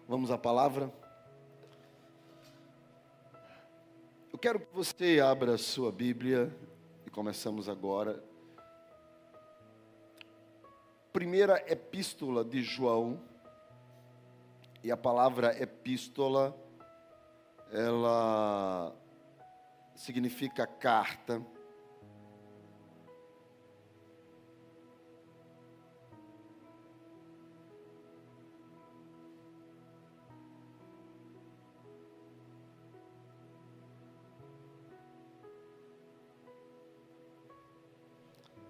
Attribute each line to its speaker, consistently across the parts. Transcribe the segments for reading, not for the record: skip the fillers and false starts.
Speaker 1: Vamos à palavra? Eu quero que você abra a sua Bíblia e começamos agora. Primeira epístola de João, e a palavra epístola, ela significa carta.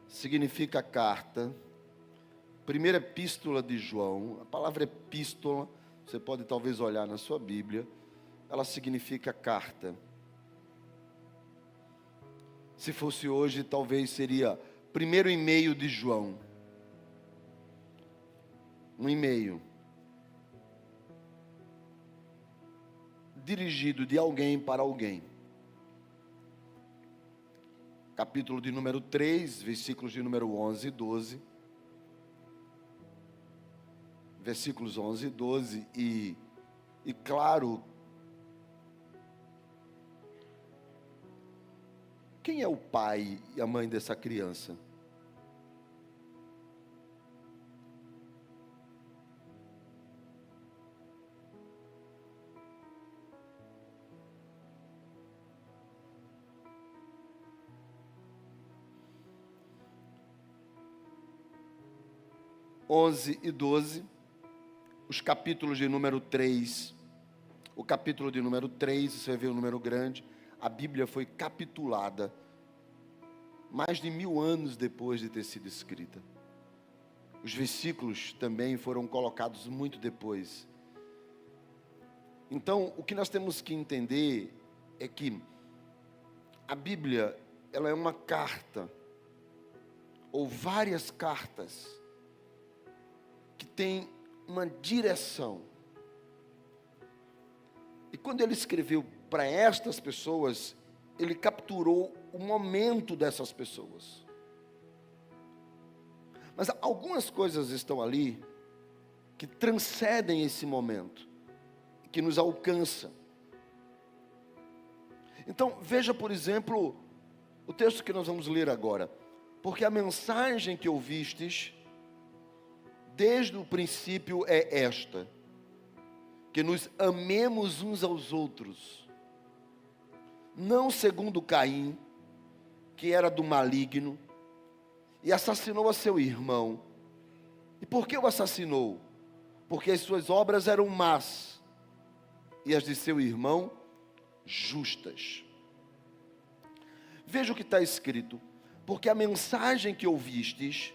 Speaker 1: Significa carta. Primeira epístola de João, a palavra epístola, você pode talvez olhar na sua Bíblia, ela significa carta. Se fosse hoje, talvez seria primeiro e-mail de João. Um e-mail dirigido de alguém para alguém. Capítulo de número 3, versículos de número 11 e 12. Versículos 11 e 12. E claro, quem é o pai e a mãe dessa criança? (11 e 12), os capítulos de número 3, o capítulo de número 3, você vê o número grande, a Bíblia foi capitulada mais de 1000 anos depois de ter sido escrita. Os versículos também foram colocados muito depois. Então, o que nós temos que entender é que a Bíblia, ela é uma carta, ou várias cartas, que tem uma direção. E quando ele escreveu para estas pessoas, ele capturou o momento dessas pessoas. Mas algumas coisas estão ali que transcendem esse momento, que nos alcançam. Então, veja, por exemplo, o texto que nós vamos ler agora. Porque a mensagem que ouvistes desde o princípio é esta: que nos amemos uns aos outros, não segundo Caim, que era do maligno, e assassinou a seu irmão. E por que o assassinou? Porque as suas obras eram más, e as de seu irmão justas. Veja o que está escrito: porque a mensagem que ouvistes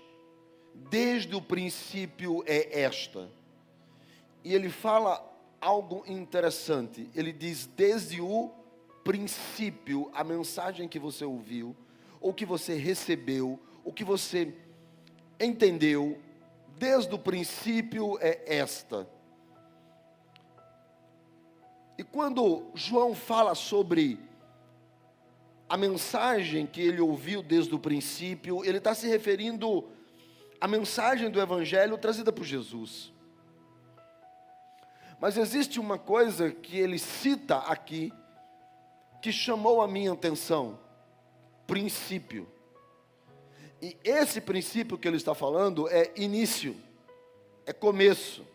Speaker 1: desde o princípio é esta. E ele fala algo interessante. Ele diz: desde o princípio, a mensagem que você ouviu, ou que você recebeu, ou que você entendeu, desde o princípio é esta. E quando João fala sobre a mensagem que ele ouviu desde o princípio, ele está se referindo à mensagem do Evangelho trazida por Jesus. Mas existe uma coisa que ele cita aqui, que chamou a minha atenção: princípio. E esse princípio que ele está falando é início, é começo,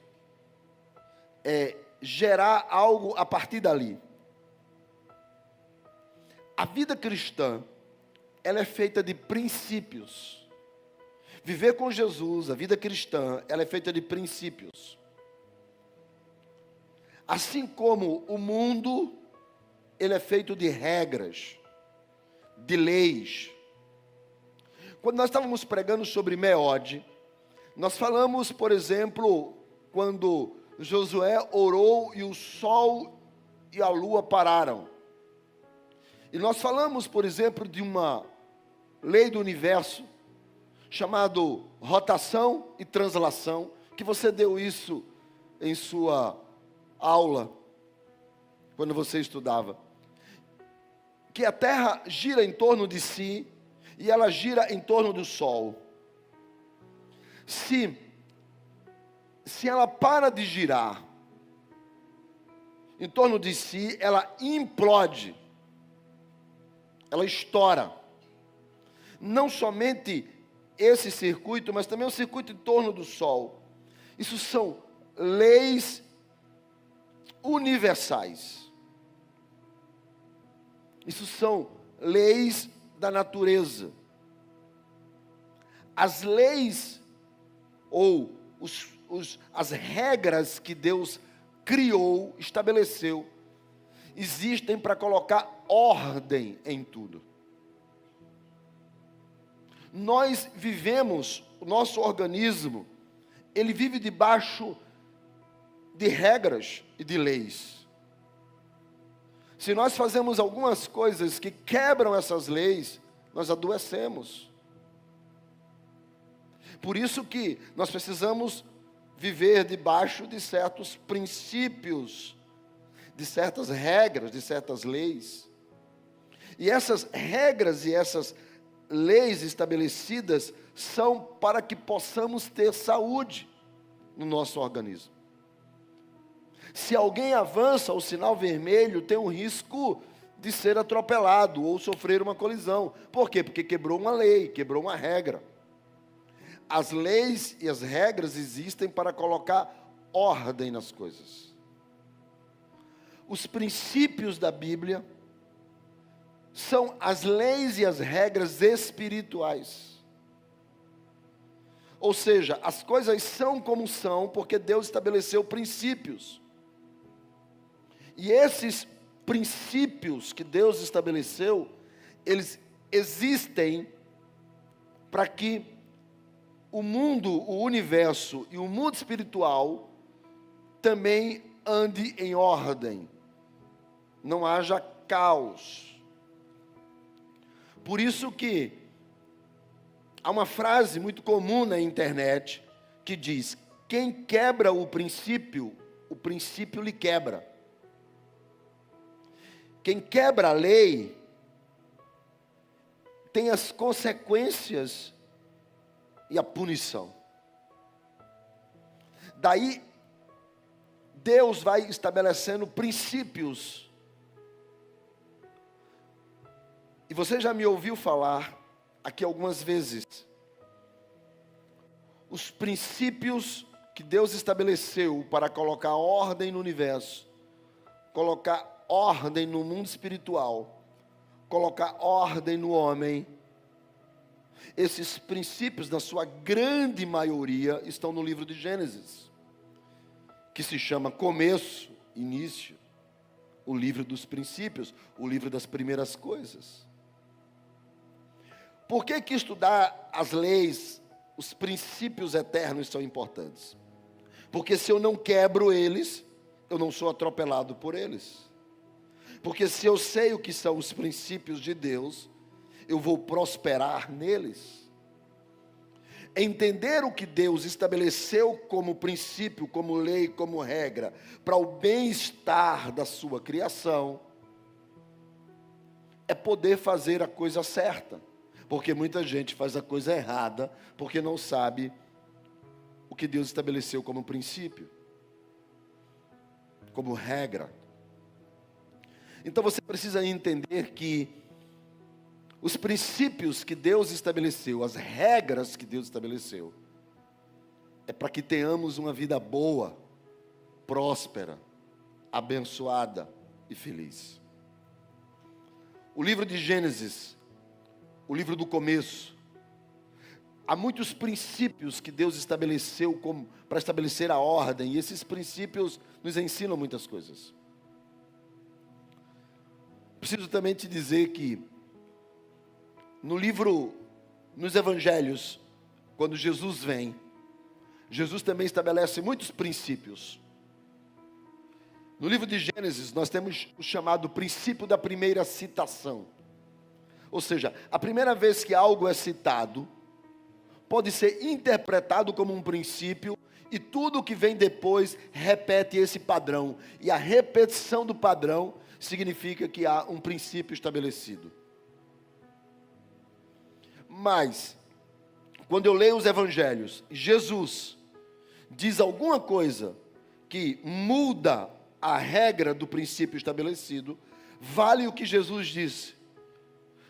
Speaker 1: é gerar algo a partir dali. A vida cristã, ela é feita de princípios. Viver com Jesus, a vida cristã, ela é feita de princípios. Assim como o mundo, ele é feito de regras, de leis. Quando nós estávamos pregando sobre Meode, nós falamos, por exemplo, quando Josué orou e o sol e a lua pararam. E nós falamos, por exemplo, de uma lei do universo, chamado rotação e translação, que você deu isso em sua aula, quando você estudava. Que a Terra gira em torno de si, e ela gira em torno do Sol. Se ela para de girar, em torno de si, ela implode, ela estoura. Não somente esse circuito, mas também o circuito em torno do Sol. Isso são leis universais. Isso são leis da natureza. As leis ou as regras que Deus criou, estabeleceu, existem para colocar ordem em tudo. Nós vivemos, o nosso organismo, ele vive debaixo de regras e de leis. Se nós fazemos algumas coisas que quebram essas leis, nós adoecemos. Por isso que nós precisamos viver debaixo de certos princípios, de certas regras, de certas leis. E essas regras e essas leis estabelecidas são para que possamos ter saúde no nosso organismo. Se alguém avança o sinal vermelho, tem um risco de ser atropelado ou sofrer uma colisão. Por quê? Porque quebrou uma lei, quebrou uma regra. As leis e as regras existem para colocar ordem nas coisas. Os princípios da Bíblia são as leis e as regras espirituais. Ou seja, as coisas são como são porque Deus estabeleceu princípios. E esses princípios que Deus estabeleceu, eles existem para que o mundo, o universo e o mundo espiritual também ande em ordem, não haja caos. Por isso que há uma frase muito comum na internet que diz: quem quebra o princípio lhe quebra. Quem quebra a lei tem as consequências e a punição. Daí, Deus vai estabelecendo princípios. E você já me ouviu falar aqui algumas vezes. Os princípios que Deus estabeleceu para colocar ordem no universo, colocar ordem no mundo espiritual, colocar ordem no homem. Esses princípios, na sua grande maioria, estão no livro de Gênesis, que se chama começo, início, o livro dos princípios, o livro das primeiras coisas. Por que estudar as leis, os princípios eternos são importantes? Porque se eu não quebro eles, eu não sou atropelado por eles. Porque se eu sei o que são os princípios de Deus, eu vou prosperar neles. Entender o que Deus estabeleceu como princípio, como lei, como regra, para o bem-estar da sua criação, é poder fazer a coisa certa. Porque muita gente faz a coisa errada, porque não sabe o que Deus estabeleceu como princípio, como regra. Então você precisa entender que os princípios que Deus estabeleceu, as regras que Deus estabeleceu, é para que tenhamos uma vida boa, próspera, abençoada e feliz. O livro de Gênesis, o livro do começo, há muitos princípios que Deus estabeleceu para estabelecer a ordem, e esses princípios nos ensinam muitas coisas. Preciso também te dizer que nos evangelhos, quando Jesus vem, Jesus também estabelece muitos princípios. No livro de Gênesis, nós temos o chamado princípio da primeira citação. Ou seja, a primeira vez que algo é citado, pode ser interpretado como um princípio, e tudo que vem depois repete esse padrão. E a repetição do padrão significa que há um princípio estabelecido. Mas, quando eu leio os evangelhos, Jesus diz alguma coisa que muda a regra do princípio estabelecido, vale o que Jesus disse.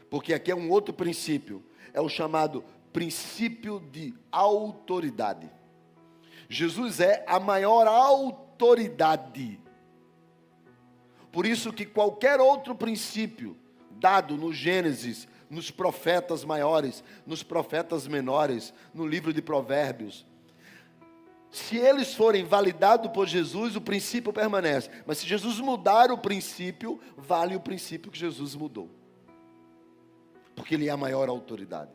Speaker 1: Porque aqui é um outro princípio, é o chamado princípio de autoridade. Jesus é a maior autoridade. Por isso que qualquer outro princípio dado no Gênesis, nos profetas maiores, nos profetas menores, no livro de Provérbios, se eles forem validados por Jesus, o princípio permanece. Mas se Jesus mudar o princípio, vale o princípio que Jesus mudou. Porque Ele é a maior autoridade.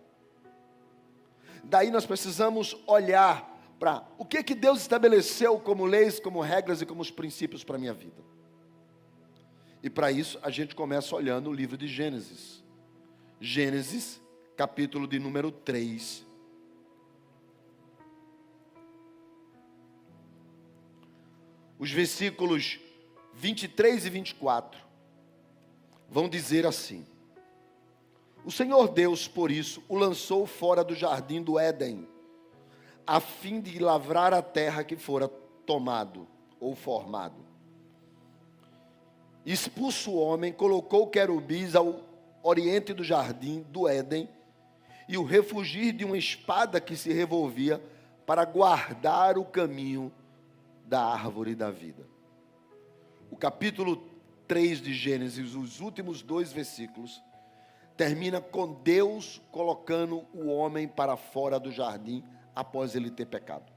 Speaker 1: Daí nós precisamos olhar para o que Deus estabeleceu como leis, como regras e como os princípios para a minha vida. E para isso a gente começa olhando o livro de Gênesis. Gênesis, capítulo de número 3. Os versículos 23 e 24 vão dizer assim: o Senhor Deus, por isso, o lançou fora do jardim do Éden, a fim de lavrar a terra que fora tomado ou formado. Expulso o homem, colocou querubins ao oriente do jardim do Éden e o refugir de uma espada que se revolvia para guardar o caminho da árvore da vida. O capítulo 3 de Gênesis, os últimos 2 versículos, termina com Deus colocando o homem para fora do jardim após ele ter pecado.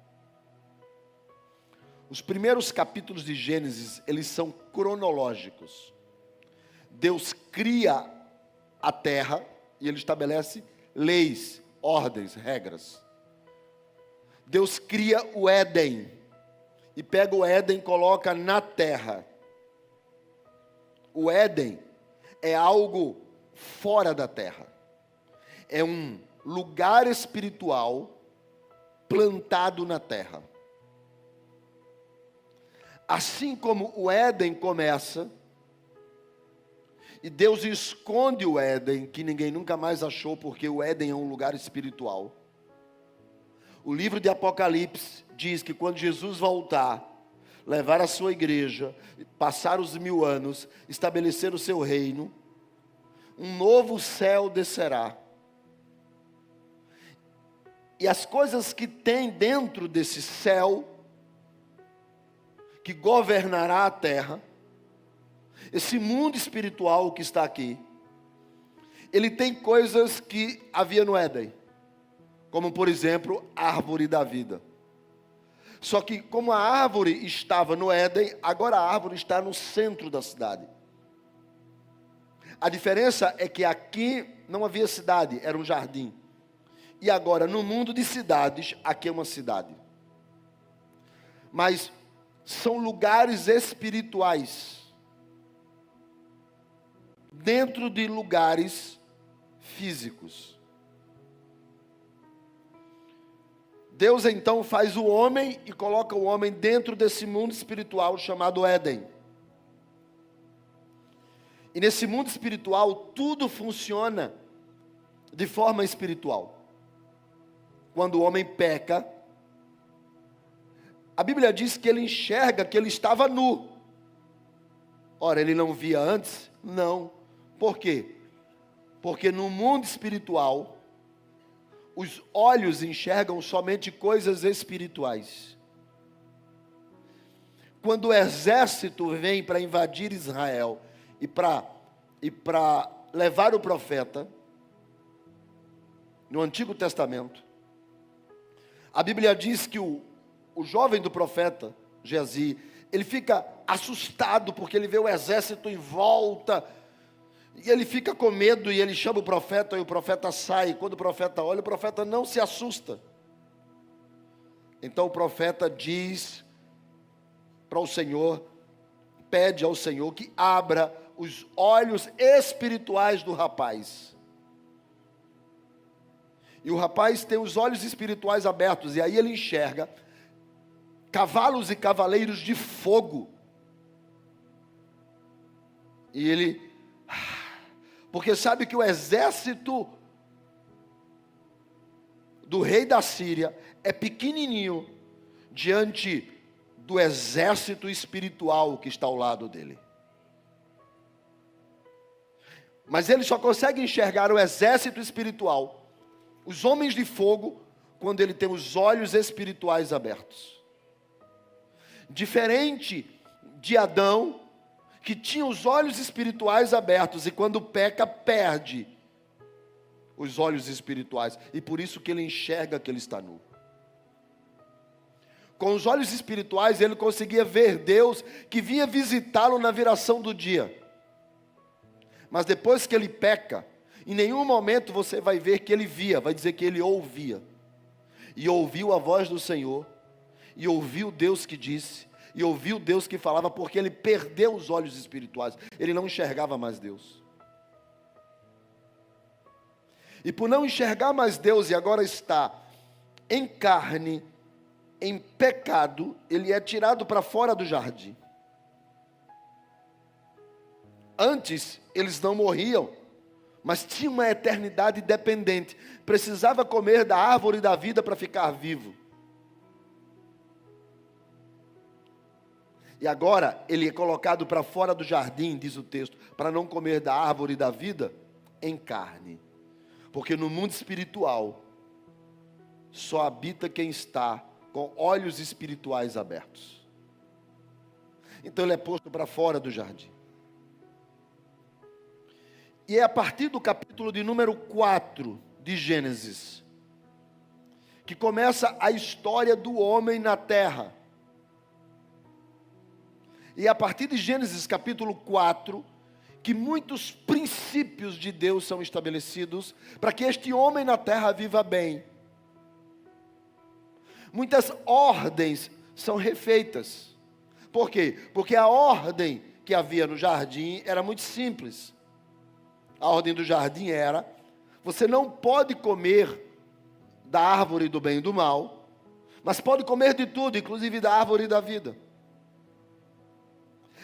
Speaker 1: Os primeiros capítulos de Gênesis, eles são cronológicos. Deus cria a terra e Ele estabelece leis, ordens, regras. Deus cria o Éden e pega o Éden e coloca na terra. O Éden é algo fora da terra. É um lugar espiritual plantado na terra. Assim como o Éden começa, e Deus esconde o Éden, que ninguém nunca mais achou, porque o Éden é um lugar espiritual. O livro de Apocalipse diz que quando Jesus voltar, levar a sua igreja, passar os 1000 anos, estabelecer o seu reino, um novo céu descerá. E as coisas que tem dentro desse céu, que governará a terra, esse mundo espiritual que está aqui, ele tem coisas que havia no Éden, como por exemplo, a árvore da vida. Só que como a árvore estava no Éden, agora a árvore está no centro da cidade. A diferença é que aqui não havia cidade, era um jardim. E agora no mundo de cidades, aqui é uma cidade. Mas são lugares espirituais, dentro de lugares físicos. Deus então faz o homem e coloca o homem dentro desse mundo espiritual chamado Éden. E nesse mundo espiritual tudo funciona de forma espiritual. Quando o homem peca, a Bíblia diz que ele enxerga que ele estava nu. Ora, ele não via antes? Não. Por quê? Porque no mundo espiritual, os olhos enxergam somente coisas espirituais. Quando o exército vem para invadir Israel e para levar o profeta, no Antigo Testamento, a Bíblia diz que o jovem do profeta, Geazi, ele fica assustado porque ele vê o exército em volta, e ele fica com medo e ele chama o profeta e o profeta sai. E quando o profeta olha, o profeta não se assusta. Então o profeta diz para o Senhor, pede ao Senhor que abra os olhos espirituais do rapaz. E o rapaz tem os olhos espirituais abertos, e aí ele enxerga cavalos e cavaleiros de fogo. E ele, porque sabe que o exército do rei da Síria é pequenininho diante do exército espiritual que está ao lado dele. Mas ele só consegue enxergar o exército espiritual, os homens de fogo, quando ele tem os olhos espirituais abertos. Diferente de Adão, que tinha os olhos espirituais abertos, e quando peca, perde os olhos espirituais, e por isso que ele enxerga que ele está nu. Com os olhos espirituais, ele conseguia ver Deus que vinha visitá-lo na viração do dia. Mas depois que ele peca, em nenhum momento você vai ver que ele via, vai dizer que ele ouvia. E ouviu a voz do Senhor, e ouviu Deus que disse, e ouviu Deus que falava, porque ele perdeu os olhos espirituais, ele não enxergava mais Deus. E por não enxergar mais Deus, e agora está em carne, em pecado, ele é tirado para fora do jardim. Antes, eles não morriam, mas tinha uma eternidade dependente. Precisava comer da árvore da vida para ficar vivo. E agora, ele é colocado para fora do jardim, diz o texto, para não comer da árvore da vida em carne. Porque no mundo espiritual, só habita quem está com olhos espirituais abertos. Então ele é posto para fora do jardim. E é a partir do capítulo de número 4 de Gênesis, que começa a história do homem na terra. E é a partir de Gênesis capítulo 4, que muitos princípios de Deus são estabelecidos, para que este homem na terra viva bem. Muitas ordens são refeitas. Por quê? Porque a ordem que havia no jardim era muito simples. A ordem do jardim era: você não pode comer da árvore do bem e do mal, mas pode comer de tudo, inclusive da árvore da vida.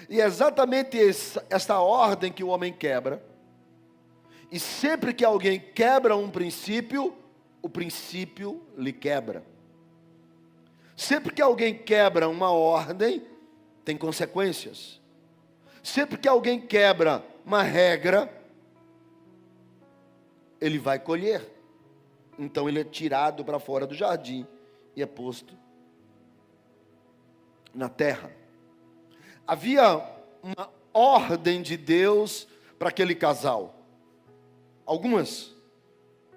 Speaker 1: E é exatamente essa ordem que o homem quebra. E sempre que alguém quebra um princípio, o princípio lhe quebra. Sempre que alguém quebra uma ordem, tem consequências. Sempre que alguém quebra uma regra, ele vai colher. Então ele é tirado para fora do jardim e é posto na terra. Havia uma ordem de Deus para aquele casal. Algumas: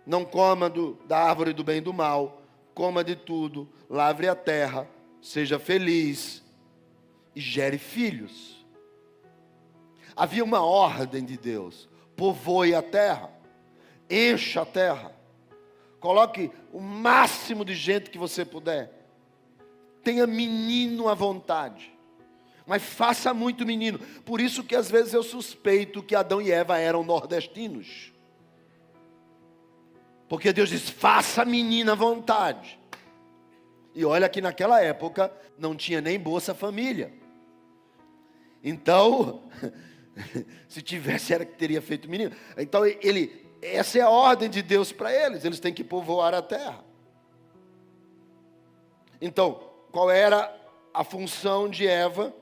Speaker 1: não coma da árvore do bem e do mal, coma de tudo, lavre a terra, seja feliz e gere filhos. Havia uma ordem de Deus: povoe a terra, encha a terra, coloque o máximo de gente que você puder, tenha menino à vontade, mas faça muito menino. Por isso que às vezes eu suspeito que Adão e Eva eram nordestinos. Porque Deus diz: faça menina à vontade. E olha que naquela época não tinha nem Bolsa Família. Então, se tivesse, era que teria feito menino. Então essa é a ordem de Deus para eles. Eles têm que povoar a terra. Então, qual era a função de Eva?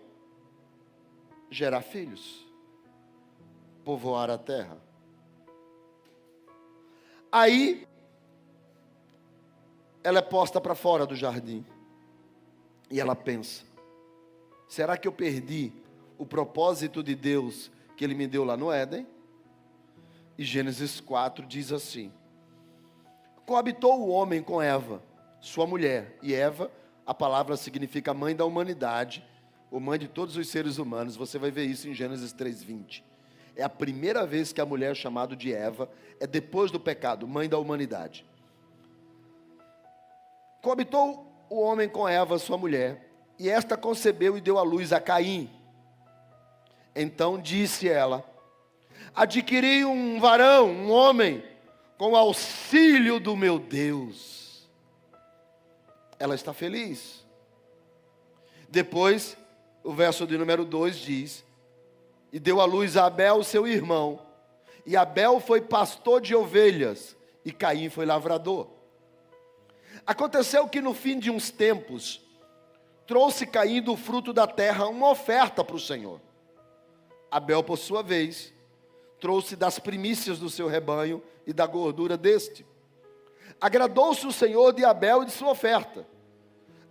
Speaker 1: Gerar filhos, povoar a terra. Aí, ela é posta para fora do jardim. E ela pensa: será que eu perdi o propósito de Deus que Ele me deu lá no Éden? E Gênesis 4 diz assim: coabitou o homem com Eva, sua mulher. E Eva, a palavra significa mãe da humanidade, ou mãe de todos os seres humanos. Você vai ver isso em Gênesis 3:20. É a primeira vez que a mulher é chamada de Eva, é depois do pecado, mãe da humanidade. Coabitou o homem com Eva, sua mulher, e esta concebeu e deu à luz a Caim. Então disse ela: adquiri um varão, um homem, com o auxílio do meu Deus. Ela está feliz. Depois, o verso de número 2 diz: e deu à luz a Abel, seu irmão. E Abel foi pastor de ovelhas, e Caim foi lavrador. Aconteceu que no fim de uns tempos, trouxe Caim do fruto da terra uma oferta para o Senhor. Abel, por sua vez, trouxe das primícias do seu rebanho e da gordura deste. Agradou-se o Senhor de Abel e de sua oferta,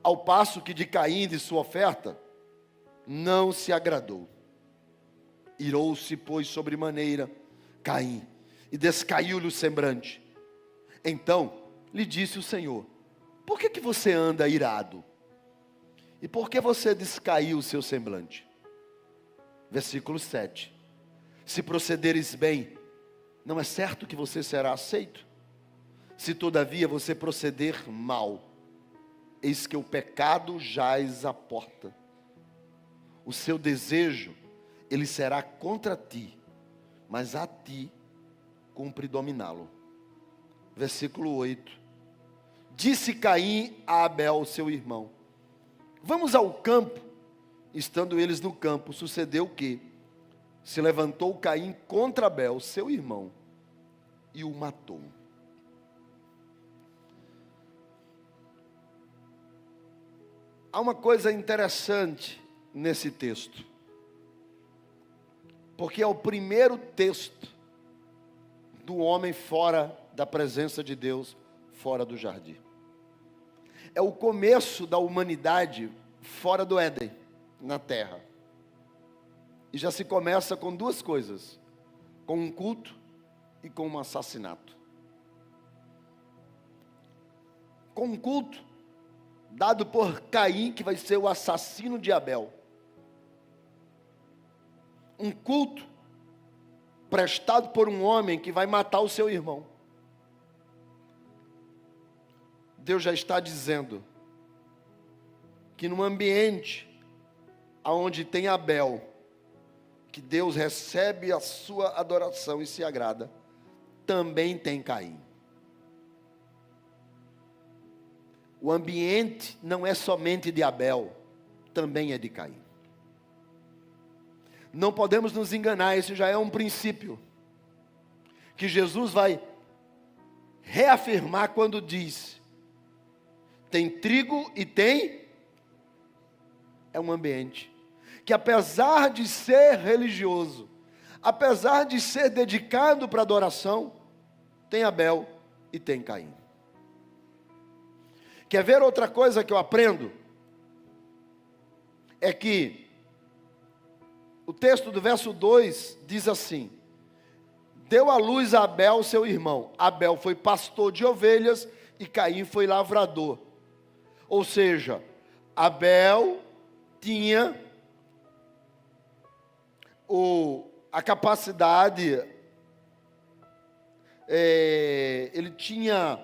Speaker 1: ao passo que de Caim e de sua oferta não se agradou. Irou-se, pois, sobremaneira Caim, e descaiu-lhe o semblante. Então lhe disse o Senhor: por que você anda irado? E por que você descaiu o seu semblante? Versículo 7. Se procederes bem, não é certo que você será aceito? Se todavia você proceder mal, eis que o pecado jaz à porta. O seu desejo, ele será contra ti, mas a ti cumpre dominá-lo. Versículo 8. Disse Caim a Abel, seu irmão: vamos ao campo. Estando eles no campo, sucedeu que se levantou Caim contra Abel, seu irmão, e o matou. Há uma coisa interessante nesse texto, porque é o primeiro texto do homem fora da presença de Deus, fora do jardim. É o começo da humanidade fora do Éden, na terra. E já se começa com duas coisas: com um culto e com um assassinato. Com um culto dado por Caim, que vai ser o assassino de Abel. Um culto prestado por um homem que vai matar o seu irmão. Deus já está dizendo que num ambiente onde tem Abel, que Deus recebe a sua adoração e se agrada, também tem Caim. O ambiente não é somente de Abel, também é de Caim. Não podemos nos enganar, esse já é um princípio que Jesus vai reafirmar quando diz: tem trigo e tem... É um ambiente que, apesar de ser religioso, apesar de ser dedicado para adoração, tem Abel e tem Caim. Quer ver outra coisa que eu aprendo? É que o texto do verso 2 diz assim: deu à luz a Abel, seu irmão. Abel foi pastor de ovelhas e Caim foi lavrador. Ou seja, Abel tinha a capacidade, ele tinha,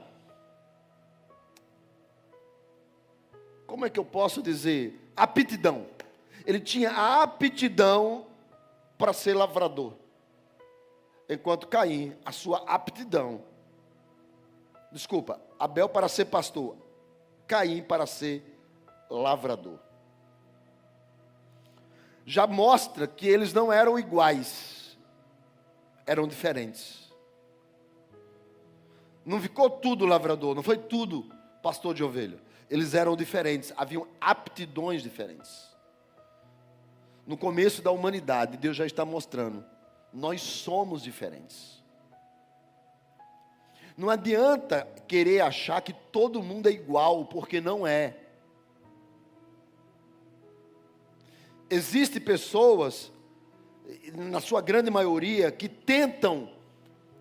Speaker 1: como é que eu posso dizer? Aptidão. Ele tinha a aptidão para ser lavrador. Enquanto Caim, a sua aptidão, Abel para ser pastor, Caim para ser lavrador. Já mostra que eles não eram iguais, eram diferentes. Não ficou tudo lavrador, não foi tudo pastor de ovelha. Eles eram diferentes, haviam aptidões diferentes. No começo da humanidade, Deus já está mostrando, nós somos diferentes. Não adianta querer achar que todo mundo é igual, porque não é. Existem pessoas, na sua grande maioria, que tentam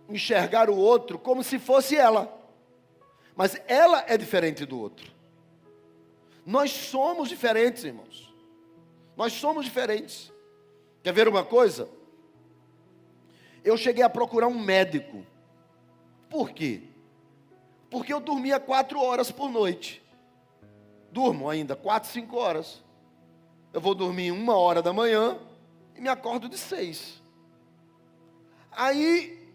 Speaker 1: enxergar o outro como se fosse ela. Mas ela é diferente do outro. Nós somos diferentes, irmãos. Nós somos diferentes. Quer ver uma coisa? Eu cheguei a procurar um médico. Por quê? Porque eu dormia 4 horas por noite. Durmo ainda 4, 5 horas. Eu vou dormir 1 hora da manhã e me acordo de 6. Aí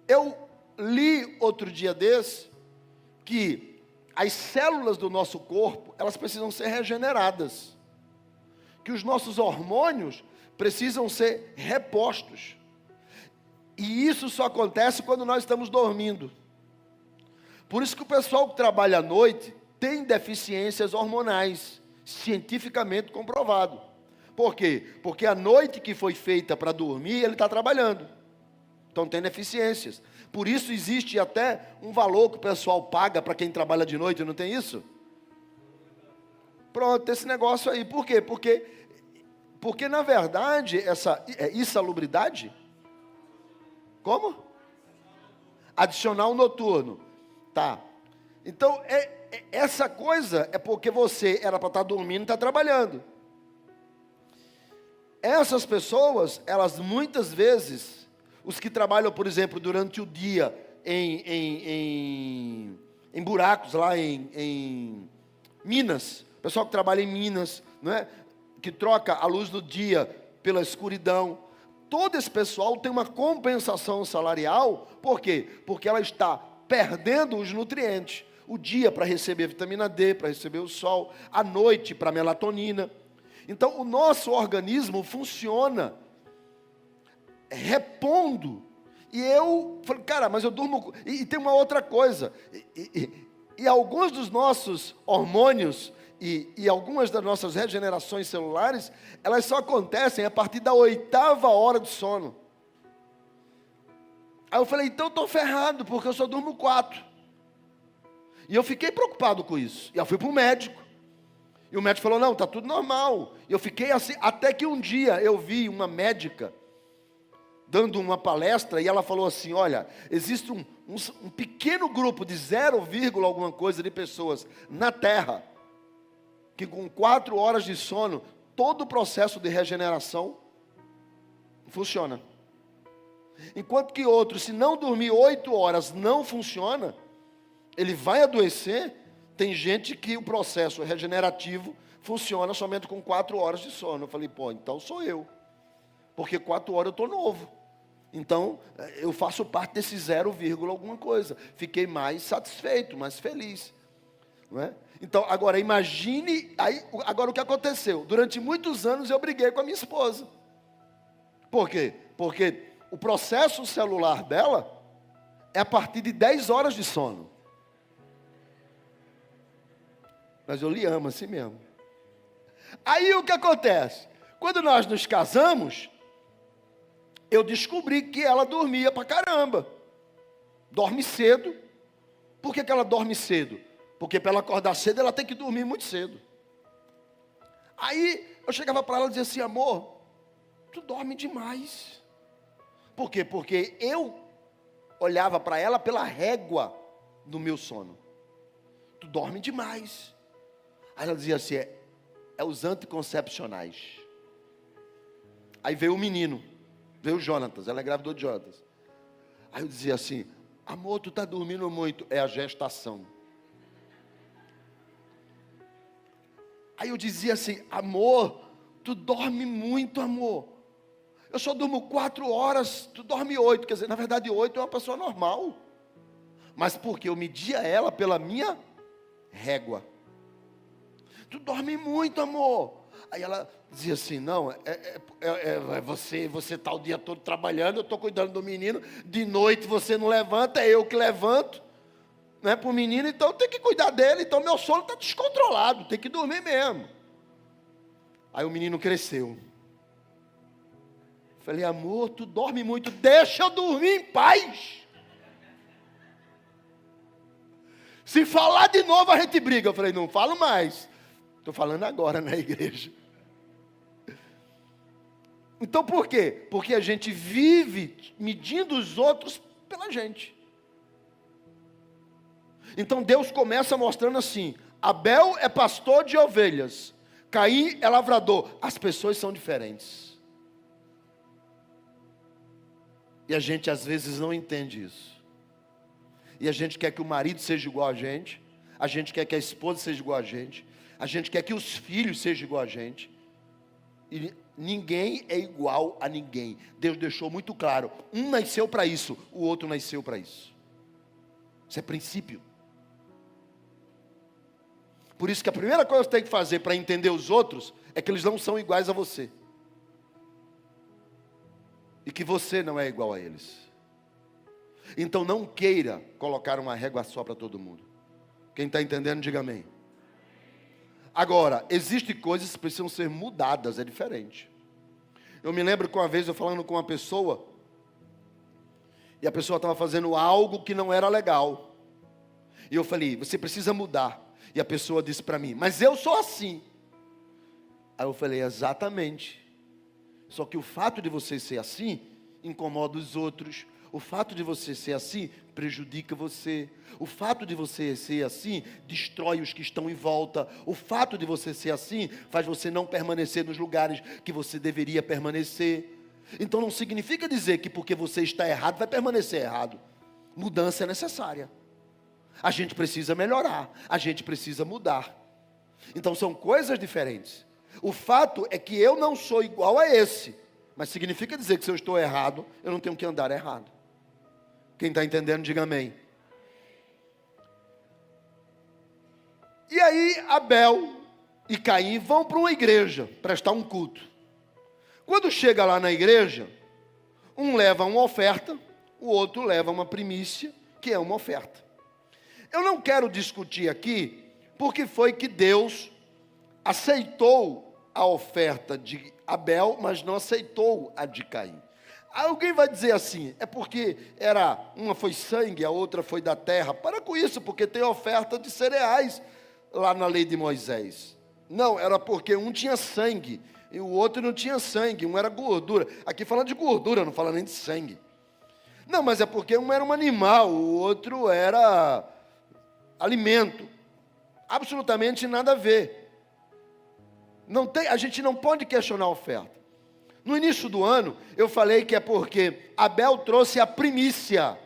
Speaker 1: eu li outro dia desse que as células do nosso corpo, elas precisam ser regeneradas. Que os nossos hormônios precisam ser repostos. E isso só acontece quando nós estamos dormindo. Por isso que o pessoal que trabalha à noite tem deficiências hormonais. cientificamente comprovado. Por quê? Porque a noite que foi feita para dormir, ele está trabalhando. Estão tendo eficiências. Por isso existe até um valor que o pessoal paga para quem trabalha de noite, não tem isso? Pronto, esse negócio aí. Por quê? Porque na verdade, essa insalubridade, como? Adicional noturno. Tá. Então, essa coisa é porque você era para estar dormindo e está trabalhando. Essas pessoas, elas muitas vezes, os que trabalham, por exemplo, durante o dia em buracos lá em Minas, pessoal que trabalha em Minas, não é? Que troca a luz do dia pela escuridão, todo esse pessoal tem uma compensação salarial. Por quê? Porque ela está perdendo os nutrientes. O dia para receber vitamina D, para receber o sol, a noite para melatonina. Então o nosso organismo funciona repondo. E eu falei, cara, mas eu durmo. E tem uma outra coisa. E alguns dos nossos hormônios e algumas das nossas regenerações celulares, elas só acontecem a partir da 8ª hora de sono. Aí eu falei, então eu estou ferrado, porque eu só durmo 4. E eu fiquei preocupado com isso. E eu fui para o médico. E o médico falou, não, está tudo normal. E eu fiquei assim, até que um dia eu vi uma médica dando uma palestra, e ela falou assim, olha, existe um pequeno grupo de 0, alguma coisa de pessoas na Terra, que com 4 horas de sono, todo o processo de regeneração funciona. Enquanto que outro, se não dormir 8 horas, não funciona, ele vai adoecer. Tem gente que o processo regenerativo funciona somente com 4 horas de sono. Eu falei, pô, então sou eu. Porque 4 horas eu estou novo. Então, eu faço parte desse 0, alguma coisa. Fiquei mais satisfeito, mais feliz. Não é? Então, agora imagine, agora o que aconteceu? Durante muitos anos eu briguei com a minha esposa. Por quê? Porque o processo celular dela é a partir de 10 horas de sono. Mas eu lhe amo assim mesmo. Aí o que acontece? Quando nós nos casamos, eu descobri que ela dormia pra caramba. Dorme cedo. Por que ela dorme cedo? Porque para ela acordar cedo, ela tem que dormir muito cedo. Aí eu chegava para ela e dizia assim, amor, tu dorme demais. Por quê? Porque eu olhava para ela pela régua do meu sono. Tu dorme demais. Aí ela dizia assim, é os anticoncepcionais. Aí veio o menino, veio o Jonatas, ela engravidou de Jonatas. Aí eu dizia assim, amor, tu está dormindo muito. É a gestação. Aí eu dizia assim, amor, tu dorme muito, amor. Eu só durmo 4 horas, tu dorme 8. Quer dizer, na verdade 8 é uma pessoa normal. Mas porque eu media ela pela minha régua. Tu dorme muito, amor. Aí ela dizia assim, não, você está o dia todo trabalhando, eu estou cuidando do menino, de noite você não levanta, é eu que levanto. Não é para o menino, então tem que cuidar dele, então meu sono está descontrolado, tem que dormir mesmo. Aí o menino cresceu. Falei, amor, tu dorme muito, deixa eu dormir em paz. Se falar de novo a gente briga. Eu falei, não falo mais, estou falando agora na igreja. Então por quê? Porque a gente vive medindo os outros pela gente. Então Deus começa mostrando assim, Abel é pastor de ovelhas, Caim é lavrador. As pessoas são diferentes. E a gente às vezes não entende isso. E a gente quer que o marido seja igual a gente quer que a esposa seja igual a gente quer que os filhos sejam igual a gente. E ninguém é igual a ninguém. Deus deixou muito claro, um nasceu para isso, o outro nasceu para isso. Isso é princípio. Por isso que a primeira coisa que você tem que fazer para entender os outros é que eles não são iguais a você. E que você não é igual a eles. Então não queira colocar uma régua só para todo mundo. Quem está entendendo, diga amém. Agora, existem coisas que precisam ser mudadas, é diferente. Eu me lembro que uma vez eu falando com uma pessoa, e a pessoa estava fazendo algo que não era legal. E eu falei, você precisa mudar. E a pessoa disse para mim, mas eu sou assim. Aí eu falei, exatamente. Só que o fato de você ser assim, incomoda os outros. O fato de você ser assim, prejudica você. O fato de você ser assim, destrói os que estão em volta. O fato de você ser assim, faz você não permanecer nos lugares que você deveria permanecer. Então não significa dizer que porque você está errado, vai permanecer errado. Mudança é necessária. A gente precisa melhorar, a gente precisa mudar. Então são coisas diferentes. O fato é que eu não sou igual a esse, mas significa dizer que se eu estou errado, eu não tenho que andar errado. Quem está entendendo, diga amém. E aí Abel e Caim vão para uma igreja, prestar um culto. Quando chega lá na igreja, um leva uma oferta, o outro leva uma primícia, que é uma oferta. Eu não quero discutir aqui, porque foi que Deus aceitou a oferta de Abel, mas não aceitou a de Caim. Alguém vai dizer assim, é porque uma foi sangue, a outra foi da terra. Para com isso, porque tem oferta de cereais lá na lei de Moisés. Não, era porque um tinha sangue e o outro não tinha sangue, um era gordura. Aqui fala de gordura, não fala nem de sangue. Não, mas é porque um era um animal, o outro era alimento. Absolutamente nada a ver. A gente não pode questionar a oferta. No início do ano, eu falei que é porque Abel trouxe a primícia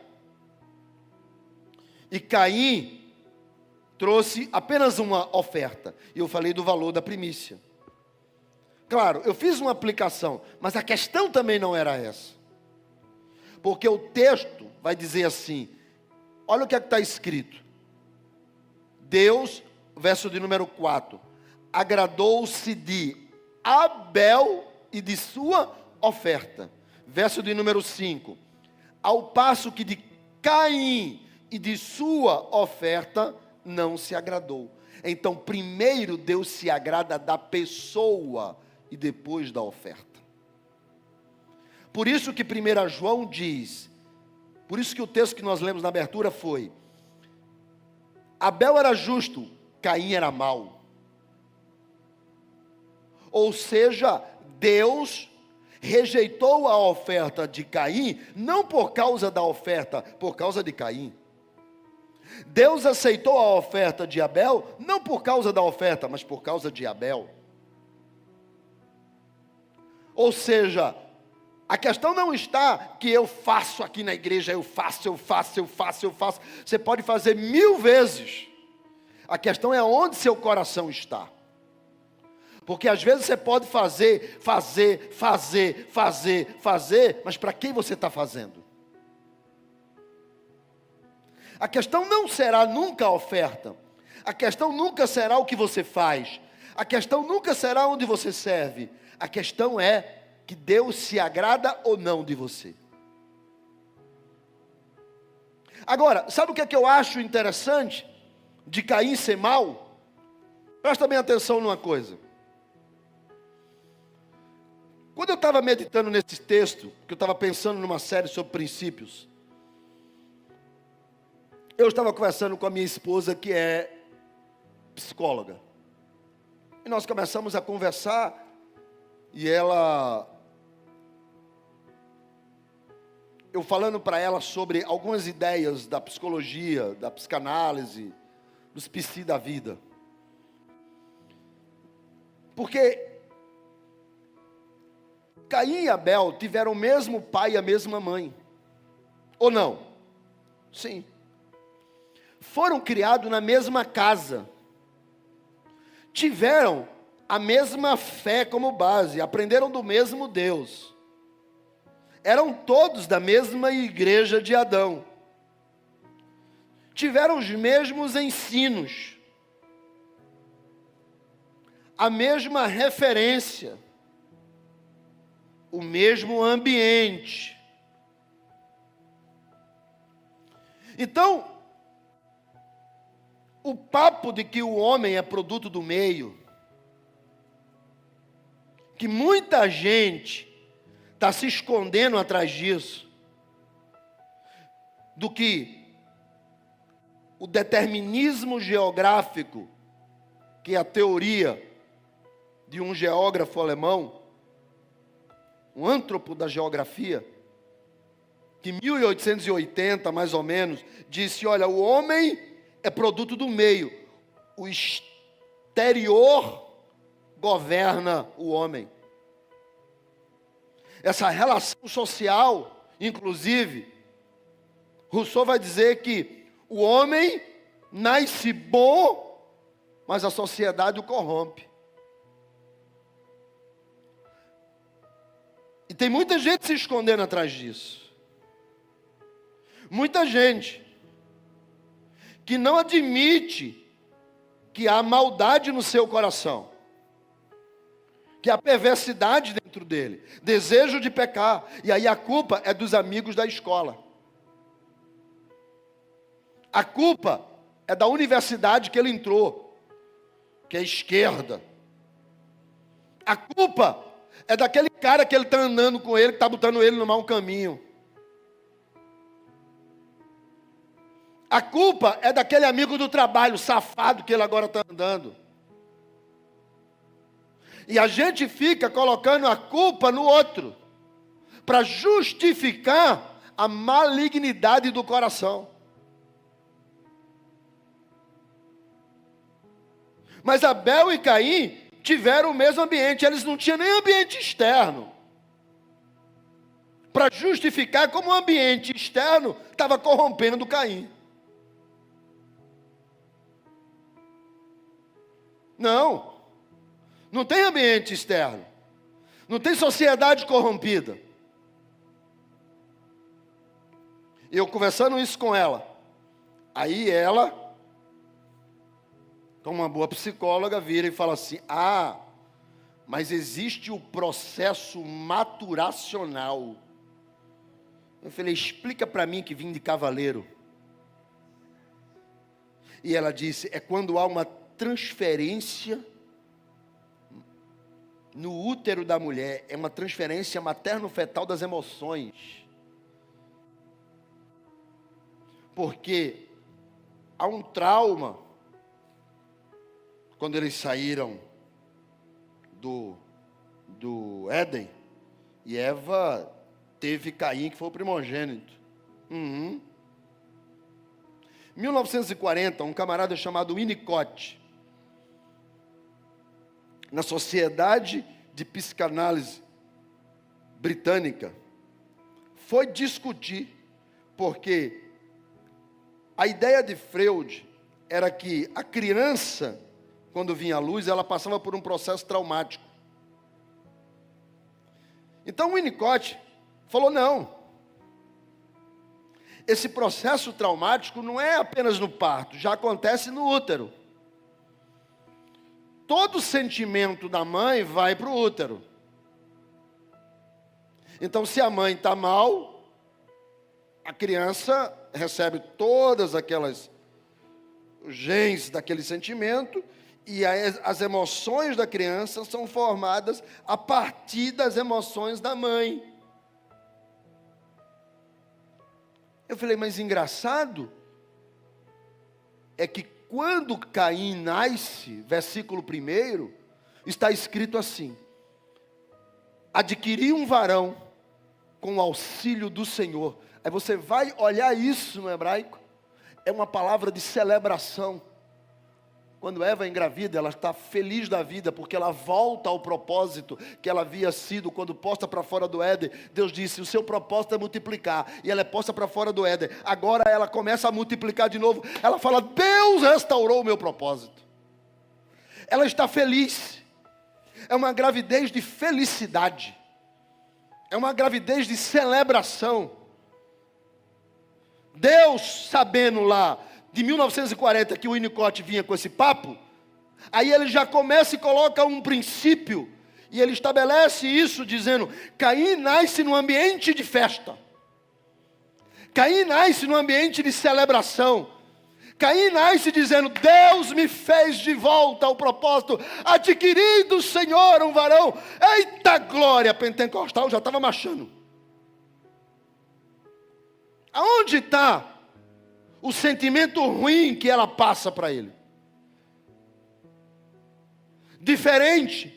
Speaker 1: e Caim trouxe apenas uma oferta. E eu falei do valor da primícia. Claro, eu fiz uma aplicação, mas a questão também não era essa. Porque o texto vai dizer assim, olha o que está escrito. Deus, verso de número 4, agradou-se de Abel e de sua oferta. Verso de número 5, ao passo que de Caim e de sua oferta não se agradou. Então, primeiro Deus se agrada da pessoa e depois da oferta. Por isso que 1 João diz, por isso que o texto que nós lemos na abertura foi, Abel era justo, Caim era mau. Ou seja, Deus rejeitou a oferta de Caim, não por causa da oferta, por causa de Caim. Deus aceitou a oferta de Abel, não por causa da oferta, mas por causa de Abel. Ou seja, a questão não está que eu faço aqui na igreja, eu faço. Você pode fazer 1000 vezes. A questão é onde seu coração está. Porque às vezes você pode fazer, mas para quem você está fazendo? A questão não será nunca a oferta. A questão nunca será o que você faz. A questão nunca será onde você serve. A questão é que Deus se agrada ou não de você. Agora, sabe o que é que eu acho interessante de Caim ser mau? Presta bem atenção numa coisa. Quando eu estava meditando nesse texto, que eu estava pensando numa série sobre princípios, eu estava conversando com a minha esposa, que é psicóloga. E nós começamos a conversar, e eu falando para ela sobre algumas ideias da psicologia, da psicanálise, dos psi da vida. Porque Caim e Abel tiveram o mesmo pai e a mesma mãe. Ou não? Sim. Foram criados na mesma casa. Tiveram a mesma fé como base. Aprenderam do mesmo Deus. Eram todos da mesma igreja de Adão. Tiveram os mesmos ensinos. A mesma referência. O mesmo ambiente. Então, o papo de que o homem é produto do meio, que muita gente está se escondendo atrás disso, do que o determinismo geográfico, que é a teoria de um geógrafo alemão, um antropo da geografia, que em 1880, mais ou menos, disse, olha, o homem é produto do meio, o exterior governa o homem. Essa relação social, inclusive, Rousseau vai dizer que o homem nasce bom, mas a sociedade o corrompe. E tem muita gente se escondendo atrás disso. Muita gente que não admite que há maldade no seu coração, que há perversidade dentro dele, desejo de pecar, e aí a culpa é dos amigos da escola. A culpa é da universidade que ele entrou, que é esquerda. A culpa é daquele cara que ele está andando com ele, que está botando ele no mau caminho. A culpa é daquele amigo do trabalho, safado, que ele agora está andando. E a gente fica colocando a culpa no outro, para justificar a malignidade do coração. Mas Abel e Caim tiveram o mesmo ambiente, eles não tinham nem ambiente externo, para justificar como o ambiente externo estava corrompendo Caim. Não tem ambiente externo, não tem sociedade corrompida. Eu conversando isso com ela, aí ela, como uma boa psicóloga, vira e fala assim, mas existe o processo maturacional. Eu falei, explica para mim que vim de cavaleiro. E ela disse, é quando há uma transferência no útero da mulher, é uma transferência materno-fetal das emoções. Porque há um trauma, quando eles saíram do Éden, e Eva teve Caim, que foi o primogênito. 1940, um camarada chamado Winnicott, na Sociedade de Psicanálise Britânica, foi discutir, porque a ideia de Freud era que a criança, quando vinha à luz, ela passava por um processo traumático. Então Winnicott falou, não, esse processo traumático não é apenas no parto, já acontece no útero. Todo sentimento da mãe vai para o útero. Então, se a mãe está mal, a criança recebe todas aquelas genes daquele sentimento, e as emoções da criança são formadas a partir das emoções da mãe. Eu falei, mas engraçado é que quando Caim nasce, versículo 1, está escrito assim, adquiri um varão com o auxílio do Senhor. Aí você vai olhar isso no hebraico, é uma palavra de celebração. Quando Eva engravida, ela está feliz da vida, porque ela volta ao propósito que ela havia sido quando posta para fora do Éden. Deus disse, o seu propósito é multiplicar, e ela é posta para fora do Éden. Agora ela começa a multiplicar de novo. Ela fala, Deus restaurou o meu propósito. Ela está feliz. É uma gravidez de felicidade. É uma gravidez de celebração. Deus, sabendo lá, de 1940, que o Winnicott vinha com esse papo, aí ele já começa e coloca um princípio, e ele estabelece isso dizendo, Caim nasce num ambiente de festa, Caim nasce num ambiente de celebração, Caim nasce dizendo: Deus me fez de volta ao propósito, adquiri do Senhor um varão. Eita glória, pentecostal já estava marchando. Aonde está o sentimento ruim que ela passa para ele? Diferente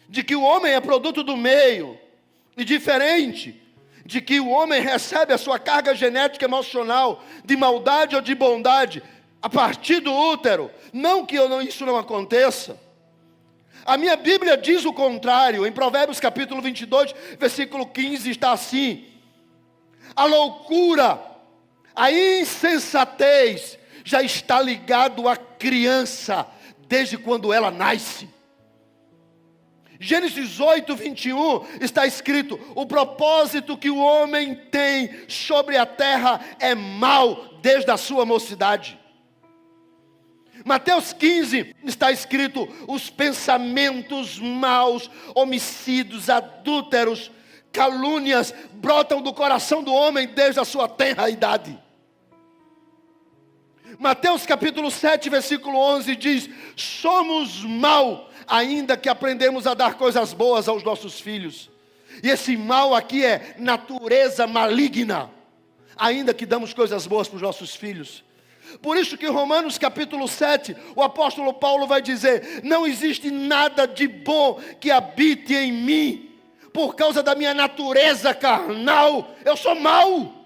Speaker 1: de que o homem é produto do meio, e diferente de que o homem recebe a sua carga genética emocional de maldade ou de bondade a partir do útero. Não que isso não aconteça. A minha Bíblia diz o contrário. Em Provérbios capítulo 22, versículo 15 está assim: a loucura, a insensatez já está ligado à criança desde quando ela nasce. Gênesis 8, 21 está escrito: o propósito que o homem tem sobre a terra é mau desde a sua mocidade. Mateus 15 está escrito: os pensamentos maus, homicídios, adúlteros, calúnias brotam do coração do homem desde a sua tenra idade. Mateus capítulo 7, versículo 11 diz: somos mau, ainda que aprendemos a dar coisas boas aos nossos filhos. E esse mal aqui é natureza maligna, ainda que damos coisas boas para os nossos filhos. Por isso que em Romanos capítulo 7, o apóstolo Paulo vai dizer: não existe nada de bom que habite em mim, por causa da minha natureza carnal, eu sou mau.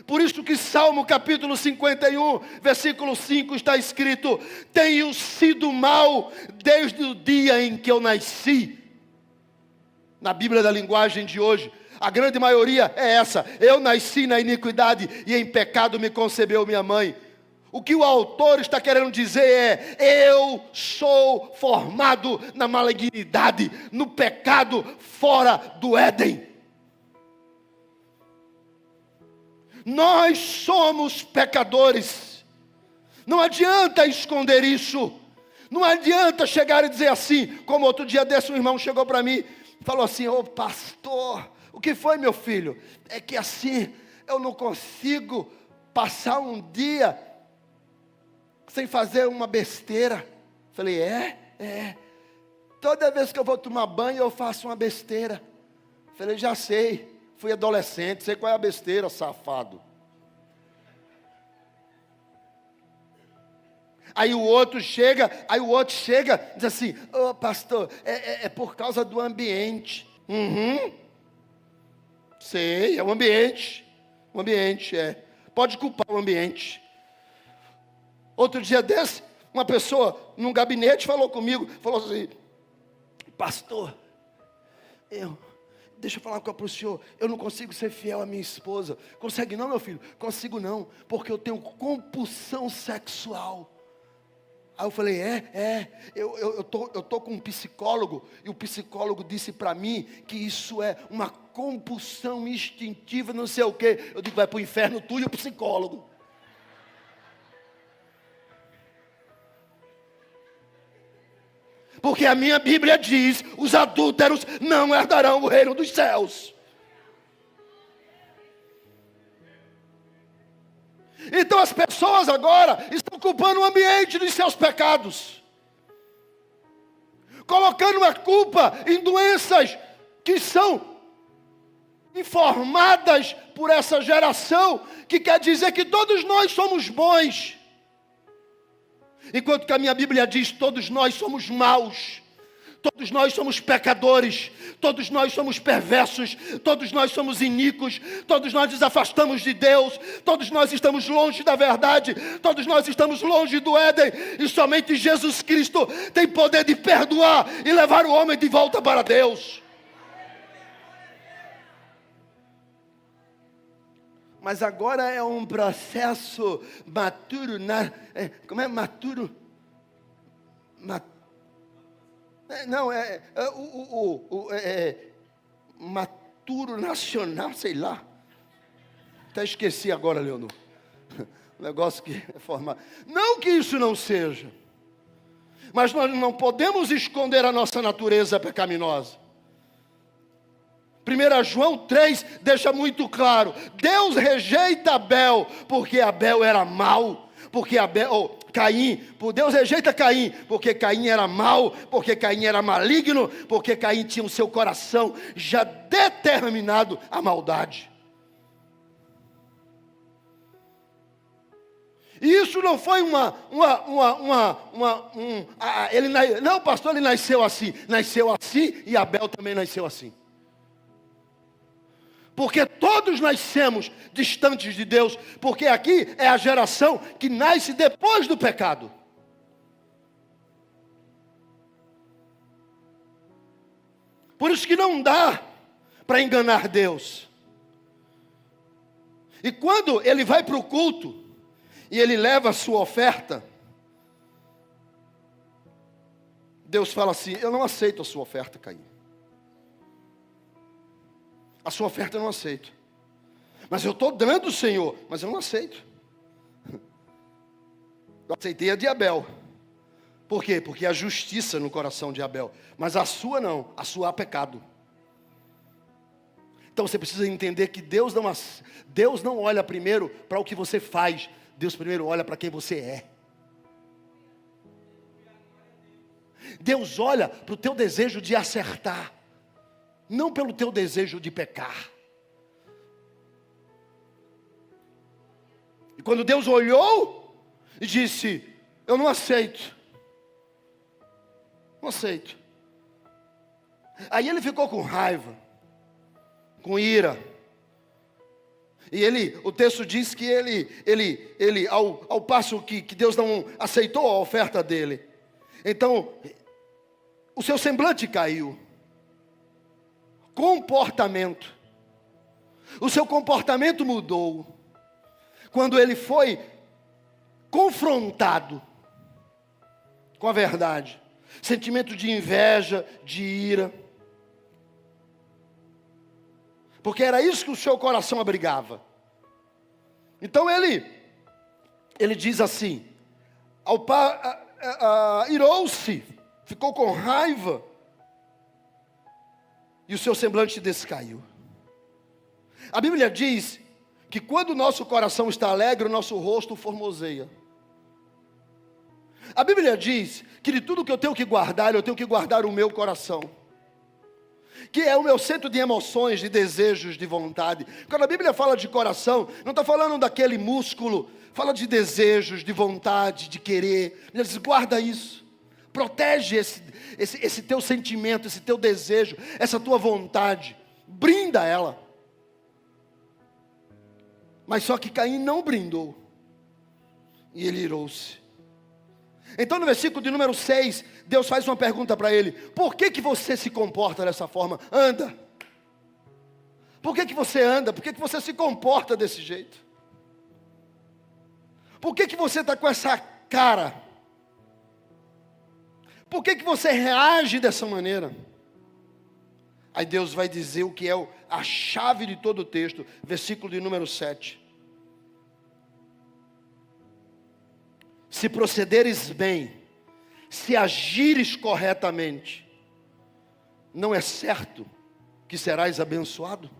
Speaker 1: Por isso que Salmo capítulo 51, versículo 5 está escrito: tenho sido mau desde o dia em que eu nasci. Na Bíblia da linguagem de hoje, a grande maioria é essa: eu nasci na iniquidade e em pecado me concebeu minha mãe. O que o autor está querendo dizer é: eu sou formado na malignidade, no pecado, fora do Éden. Nós somos pecadores. Não adianta esconder isso. Não adianta chegar e dizer assim, como outro dia desse um irmão chegou para mim, falou assim: ô pastor, o que foi, meu filho? É que assim, eu não consigo passar um dia sem fazer uma besteira. Falei: toda vez que eu vou tomar banho eu faço uma besteira. Falei: já sei. Fui adolescente, sei qual é a besteira, safado. Aí o outro chega, diz assim: ô pastor, é por causa do ambiente. Sei, é o ambiente. O ambiente, pode culpar o ambiente. Outro dia desse, uma pessoa num gabinete falou comigo, falou assim: pastor, deixa eu falar uma coisa para o senhor, eu não consigo ser fiel à minha esposa. Consegue não, meu filho? Consigo não, porque eu tenho compulsão sexual. Aí eu falei: eu tô com um psicólogo, e o psicólogo disse para mim que isso é uma compulsão instintiva, não sei o quê. Eu digo: vai para o inferno tu e o psicólogo. Porque a minha Bíblia diz: os adúlteros não herdarão o reino dos céus. Então as pessoas agora estão culpando o ambiente dos seus pecados, colocando a culpa em doenças que são informadas por essa geração, que quer dizer que todos nós somos bons. Enquanto que a minha Bíblia diz: todos nós somos maus, todos nós somos pecadores, todos nós somos perversos, todos nós somos iníquos, todos nós nos afastamos de Deus, todos nós estamos longe da verdade, todos nós estamos longe do Éden, e somente Jesus Cristo tem poder de perdoar e levar o homem de volta para Deus. Mas agora é um processo maturo, como é maturo? Maturo nacional, sei lá. Até esqueci agora, Leonor. O negócio que é formado. Não que isso não seja, mas nós não podemos esconder a nossa natureza pecaminosa. 1 João 3 deixa muito claro: Deus rejeita Abel, porque Abel era mau, porque Caim, Deus rejeita Caim, porque Caim era mau, porque Caim era maligno, porque Caim tinha o seu coração já determinado à maldade. E isso não foi não, pastor, ele nasceu assim e Abel também nasceu assim. Porque todos nascemos distantes de Deus, porque aqui é a geração que nasce depois do pecado. Por isso que não dá para enganar Deus. E quando ele vai para o culto, e ele leva a sua oferta, Deus fala assim: eu não aceito a sua oferta, Caim. A sua oferta eu não aceito. Mas eu estou dando, Senhor, mas eu não aceito. Eu aceitei a de Abel. Por quê? Porque há justiça no coração de Abel. Mas a sua não, a sua há pecado. Então você precisa entender que Deus não olha primeiro para o que você faz. Deus primeiro olha para quem você é. Deus olha para o teu desejo de acertar, não pelo teu desejo de pecar. E quando Deus olhou e disse: eu não aceito. Não aceito. Aí ele ficou com raiva, com ira. E o texto diz que ele ao passo que Deus não aceitou a oferta dele, então o seu semblante caiu. Comportamento. O seu comportamento mudou. Quando ele foi confrontado com a verdade. Sentimento de inveja, de ira. Porque era isso que o seu coração abrigava. Então ele diz assim: irou-se, ficou com raiva, e o seu semblante descaiu. A Bíblia diz que quando o nosso coração está alegre, o nosso rosto formoseia. A Bíblia diz que de tudo que eu tenho que guardar, eu tenho que guardar o meu coração, que é o meu centro de emoções, de desejos, de vontade. Quando a Bíblia fala de coração, não está falando daquele músculo, fala de desejos, de vontade, de querer. Ele diz: guarda isso, protege esse teu sentimento, esse teu desejo, essa tua vontade, brinda ela. Mas só que Caim não brindou, e ele irou-se. Então no versículo de número 6, Deus faz uma pergunta para ele: por que você se comporta dessa forma? Anda. Por que você anda? Por que você se comporta desse jeito? Por que você está com essa cara? Por que você reage dessa maneira? Aí Deus vai dizer o que é a chave de todo o texto, versículo de número 7. Se procederes bem, se agires corretamente, não é certo que serás abençoado?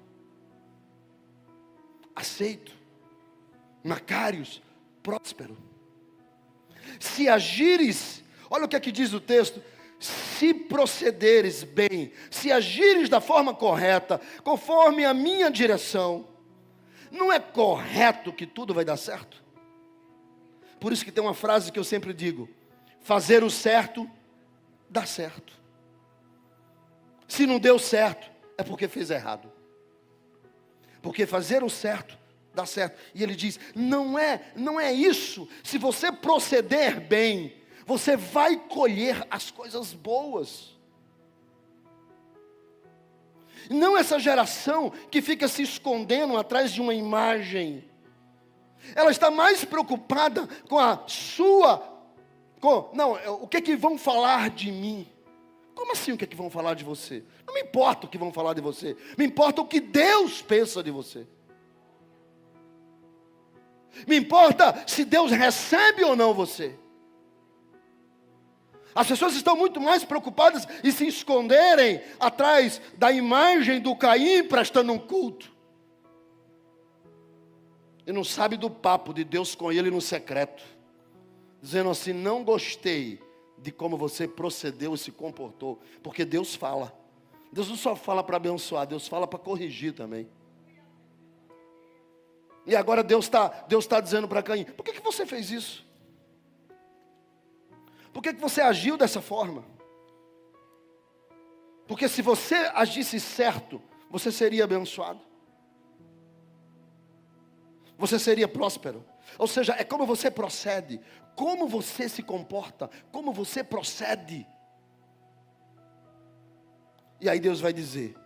Speaker 1: Aceito, Macários, próspero. Se agires, olha o que aqui diz o texto: se procederes bem, se agires da forma correta, conforme a minha direção, não é correto que tudo vai dar certo? Por isso que tem uma frase que eu sempre digo: fazer o certo, dá certo. Se não deu certo, é porque fez errado. Porque fazer o certo, dá certo. E ele diz: não é isso. Se você proceder bem, você vai colher as coisas boas. Não essa geração que fica se escondendo atrás de uma imagem. Ela está mais preocupada com o que vão falar de mim. Como assim o que vão falar de você? Não me importa o que vão falar de você. Me importa o que Deus pensa de você. Me importa se Deus recebe ou não você. As pessoas estão muito mais preocupadas em se esconderem atrás da imagem do Caim prestando um culto. E não sabe do papo de Deus com ele no secreto. Dizendo assim, não gostei de como você procedeu e se comportou. Porque Deus fala. Deus não só fala para abençoar, Deus fala para corrigir também. E agora Deus tá dizendo para Caim, por que você fez isso? Por que você agiu dessa forma? Porque se você agisse certo, você seria abençoado. Você seria próspero. Ou seja, é como você procede, como você se comporta, como você procede. E aí Deus vai dizer,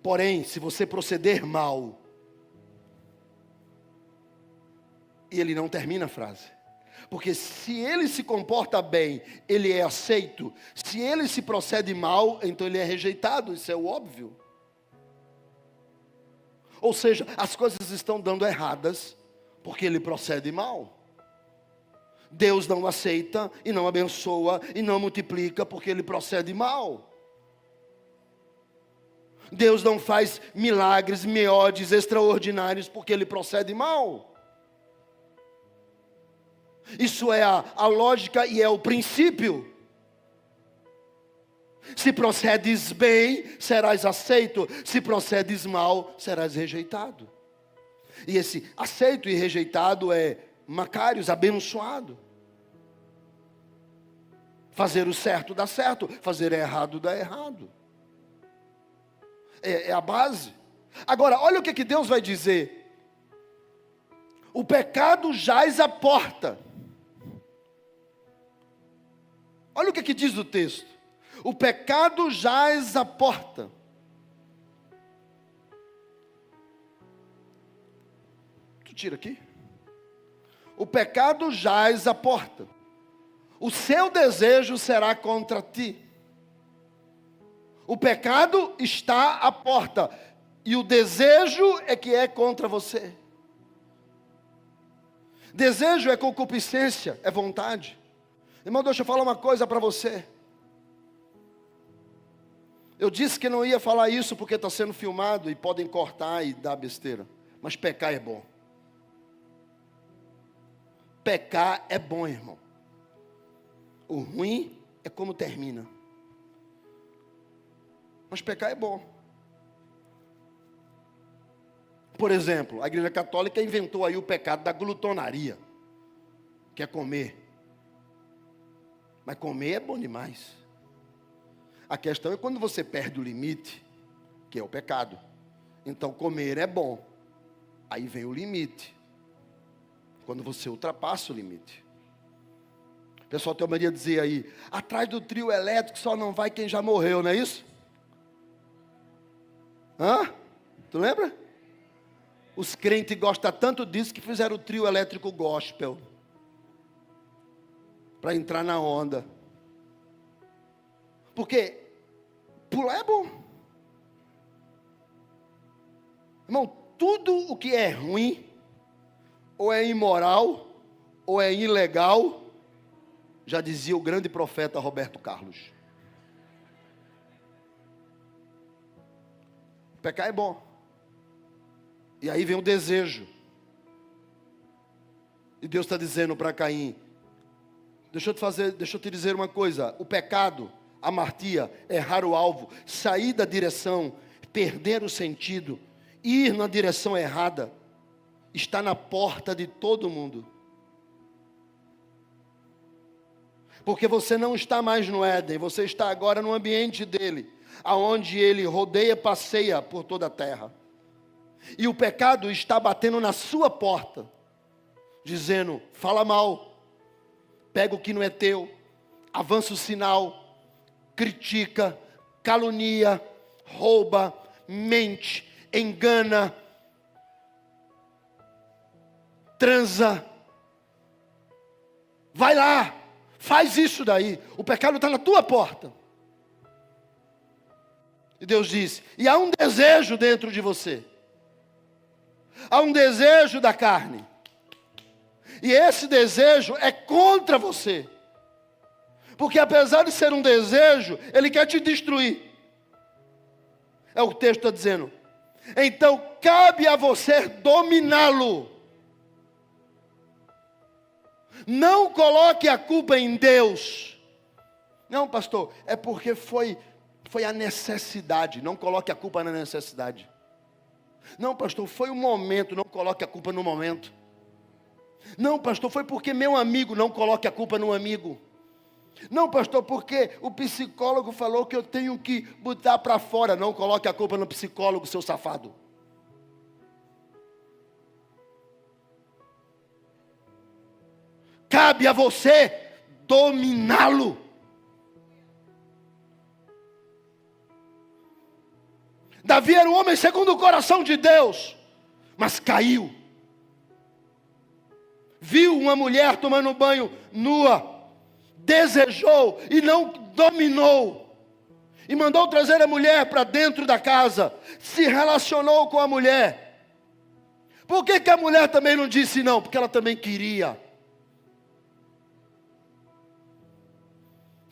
Speaker 1: porém, se você proceder mal, e ele não termina a frase. Porque se ele se comporta bem, ele é aceito. Se ele se procede mal, então ele é rejeitado. Isso é o óbvio. Ou seja, as coisas estão dando erradas, porque ele procede mal. Deus não aceita, e não abençoa, e não multiplica, porque ele procede mal. Deus não faz milagres, meodes extraordinários, porque ele procede mal. Isso é a lógica e é o princípio. Se procedes bem, serás aceito. Se procedes mal, serás rejeitado. E esse aceito e rejeitado é Macários, abençoado. Fazer o certo dá certo, fazer o errado dá errado. É a base. Agora, olha o que Deus vai dizer. O pecado jaz à porta. Olha o que diz o texto. O pecado jaz à porta. Tu tira aqui. O pecado jaz à porta. O seu desejo será contra ti. O pecado está à porta. E o desejo é que é contra você. Desejo é concupiscência, é vontade. Irmão, deixa eu falar uma coisa para você. Eu disse que não ia falar isso porque está sendo filmado e podem cortar e dar besteira. Mas pecar é bom. Pecar é bom, irmão. O ruim é como termina. Mas pecar é bom. Por exemplo, a Igreja Católica inventou aí o pecado da glutonaria, que é comer. Mas comer é bom demais. A questão é quando você perde o limite, que é o pecado. Então comer é bom. Aí vem o limite. Quando você ultrapassa o limite. O pessoal tem a mania de dizer aí, atrás do trio elétrico só não vai quem já morreu, não é isso? Hã? Tu lembra? Os crentes gostam tanto disso que fizeram o trio elétrico gospel. Para entrar na onda. Porque pular é bom. Irmão, tudo o que é ruim, ou é imoral, ou é ilegal, já dizia o grande profeta Roberto Carlos. Pecar é bom. E aí vem o desejo. E Deus está dizendo para Caim, deixa eu te dizer uma coisa, o pecado, a amartia, errar o alvo, sair da direção, perder o sentido, ir na direção errada, está na porta de todo mundo. Porque você não está mais no Éden, você está agora no ambiente dele, aonde ele rodeia, passeia por toda a terra. E o pecado está batendo na sua porta, dizendo, fala mal, pega o que não é teu, avança o sinal, critica, calunia, rouba, mente, engana, transa. Vai lá, faz isso daí. O pecado está na tua porta. E Deus diz, e há um desejo dentro de você. Há um desejo da carne. E esse desejo é contra você. Porque apesar de ser um desejo, ele quer te destruir. É o que o texto está dizendo. Então, cabe a você dominá-lo. Não coloque a culpa em Deus. Não, pastor, é porque foi a necessidade. Não coloque a culpa na necessidade. Não, pastor, foi o momento. Não coloque a culpa no momento. Não, pastor, foi porque meu amigo. Não coloque a culpa no amigo. Não, pastor, porque o psicólogo falou que eu tenho que botar para fora. Não coloque a culpa no psicólogo, seu safado. Cabe a você dominá-lo. Davi era um homem segundo o coração de Deus, mas caiu. Viu uma mulher tomando banho nua, desejou e não dominou, e mandou trazer a mulher para dentro da casa, se relacionou com a mulher. Por que a mulher também não disse não? Porque ela também queria.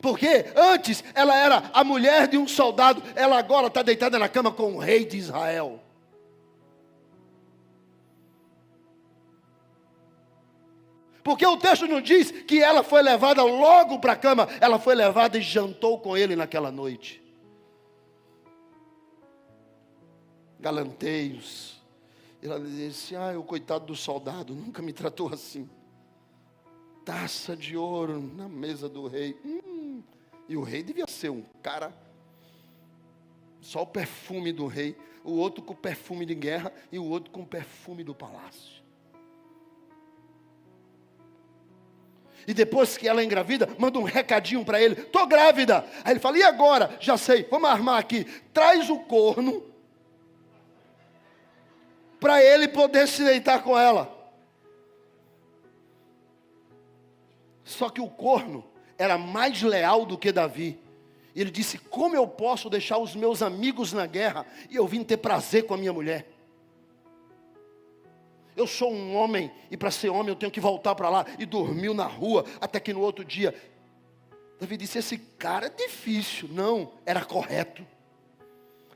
Speaker 1: Porque antes ela era a mulher de um soldado, ela agora está deitada na cama com o rei de Israel. Porque o texto não diz que ela foi levada logo para a cama, ela foi levada e jantou com ele naquela noite. Galanteios. Ela disse, o coitado do soldado nunca me tratou assim. Taça de ouro na mesa do rei. E o rei devia ser um cara, só o perfume do rei, o outro com perfume de guerra e o outro com perfume do palácio. E depois que ela é engravida, manda um recadinho para ele, estou grávida. Aí ele fala, e agora? Já sei, vamos armar aqui, traz o corno, para ele poder se deitar com ela. Só que o corno era mais leal do que Davi. E ele disse, como eu posso deixar os meus amigos na guerra e eu vim ter prazer com a minha mulher? Eu sou um homem, e para ser homem eu tenho que voltar para lá. E dormiu na rua, até que no outro dia, Davi disse, esse cara é difícil. Não, era correto.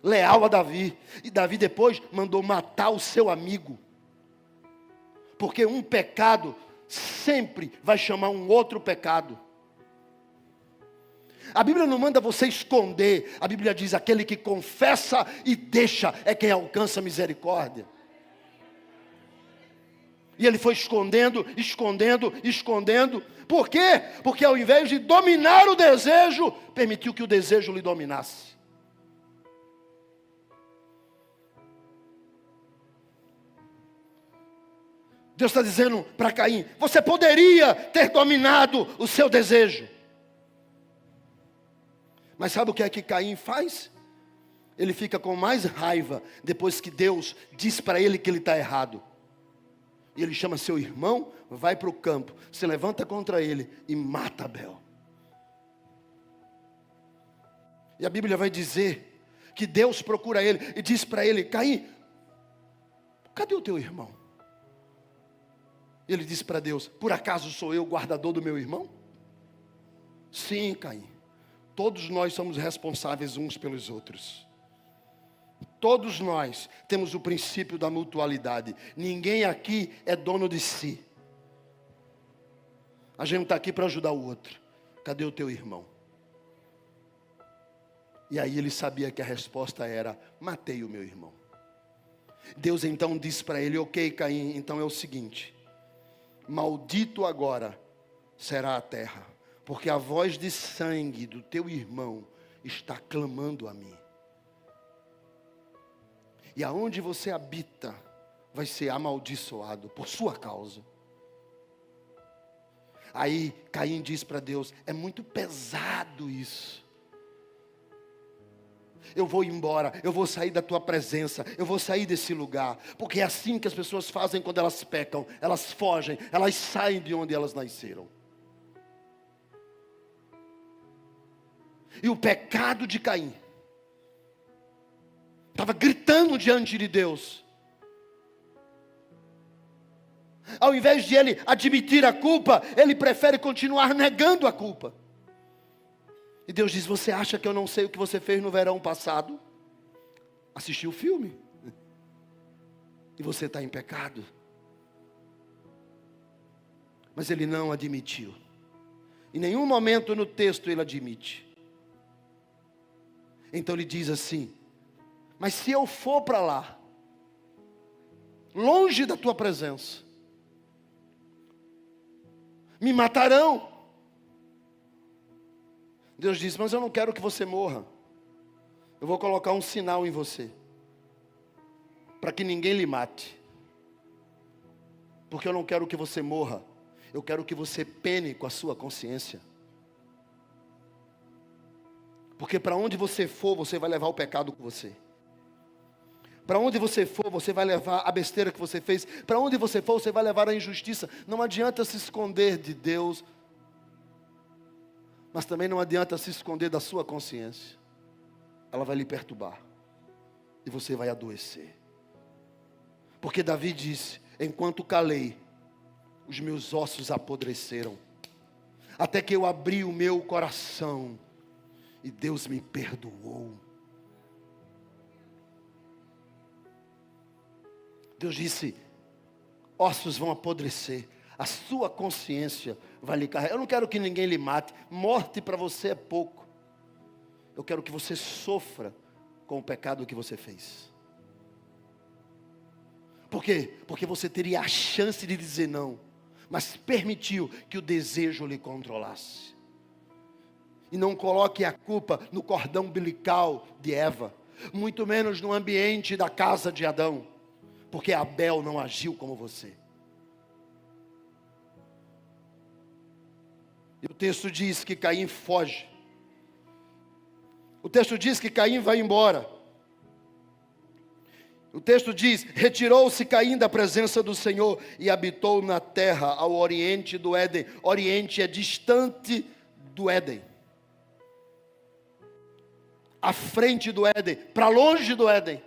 Speaker 1: Leal a Davi. E Davi depois mandou matar o seu amigo. Porque um pecado sempre vai chamar um outro pecado. A Bíblia não manda você esconder. A Bíblia diz, aquele que confessa e deixa é quem alcança misericórdia. E ele foi escondendo, escondendo, escondendo. Por quê? Porque ao invés de dominar o desejo, permitiu que o desejo lhe dominasse. Deus está dizendo para Caim, você poderia ter dominado o seu desejo. Mas sabe o que é que Caim faz? Ele fica com mais raiva depois que Deus diz para ele que ele está errado. E ele chama seu irmão, vai para o campo, se levanta contra ele e mata Abel. E a Bíblia vai dizer que Deus procura ele e diz para ele, Caim, cadê o teu irmão? Ele disse para Deus, por acaso sou eu o guardador do meu irmão? Sim, Caim. Todos nós somos responsáveis uns pelos outros. Todos nós temos o princípio da mutualidade. Ninguém aqui é dono de si. A gente não está aqui para ajudar o outro. Cadê o teu irmão? E aí ele sabia que a resposta era, matei o meu irmão. Deus então disse para ele, ok, Caim, então é o seguinte, maldito agora será a terra, porque a voz de sangue do teu irmão está clamando a mim. E aonde você habita vai ser amaldiçoado por sua causa. Aí Caim diz para Deus, é muito pesado isso. Eu vou embora, eu vou sair da tua presença, eu vou sair desse lugar. Porque é assim que as pessoas fazem quando elas pecam. Elas fogem, elas saem de onde elas nasceram. E o pecado de Caim estava gritando diante de Deus. Ao invés de ele admitir a culpa, ele prefere continuar negando a culpa. E Deus diz: você acha que eu não sei o que você fez no verão passado? Assisti o filme. E você está em pecado. Mas ele não admitiu. Em nenhum momento no texto ele admite. Então ele diz assim: mas se eu for para lá, longe da tua presença, me matarão. Deus diz: mas eu não quero que você morra. Eu vou colocar um sinal em você, para que ninguém lhe mate. Porque eu não quero que você morra. Eu quero que você pene com a sua consciência. Porque para onde você for, você vai levar o pecado com você. Para onde você for, você vai levar a besteira que você fez. Para onde você for, você vai levar a injustiça. Não adianta se esconder de Deus, mas também não adianta se esconder da sua consciência. Ela vai lhe perturbar. E você vai adoecer. Porque Davi disse: enquanto calei, os meus ossos apodreceram. Até que eu abri o meu coração e Deus me perdoou. Deus disse: ossos vão apodrecer, a sua consciência vai lhe carregar. Eu não quero que ninguém lhe mate. Morte para você é pouco. Eu quero que você sofra com o pecado que você fez. Por quê? Porque você teria a chance de dizer não, mas permitiu que o desejo lhe controlasse. E não coloque a culpa no cordão umbilical de Eva, muito menos no ambiente da casa de Adão, porque Abel não agiu como você. E o texto diz que Caim foge. O texto diz que Caim vai embora. O texto diz: retirou-se Caim da presença do Senhor e habitou na terra ao oriente do Éden. Oriente é distante do Éden, à frente do Éden, para longe do Éden.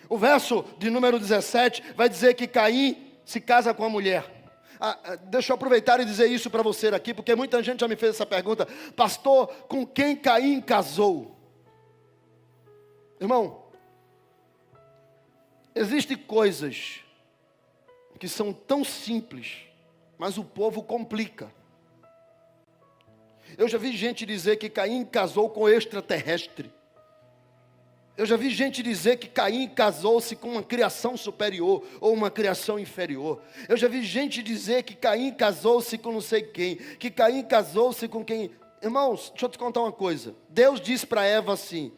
Speaker 1: O verso de número 17 vai dizer que Caim se casa com a mulher. Deixa eu aproveitar e dizer isso para você aqui, porque muita gente já me fez essa pergunta: pastor, com quem Caim casou? Irmão, existem coisas que são tão simples, mas o povo complica. Eu já vi gente dizer que Caim casou com extraterrestre. Eu já vi gente dizer que Caim casou-se com uma criação superior ou uma criação inferior. Eu já vi gente dizer que Caim casou-se com não sei quem, que Caim casou-se com quem. Irmãos, deixa eu te contar uma coisa. Deus disse para Eva assim: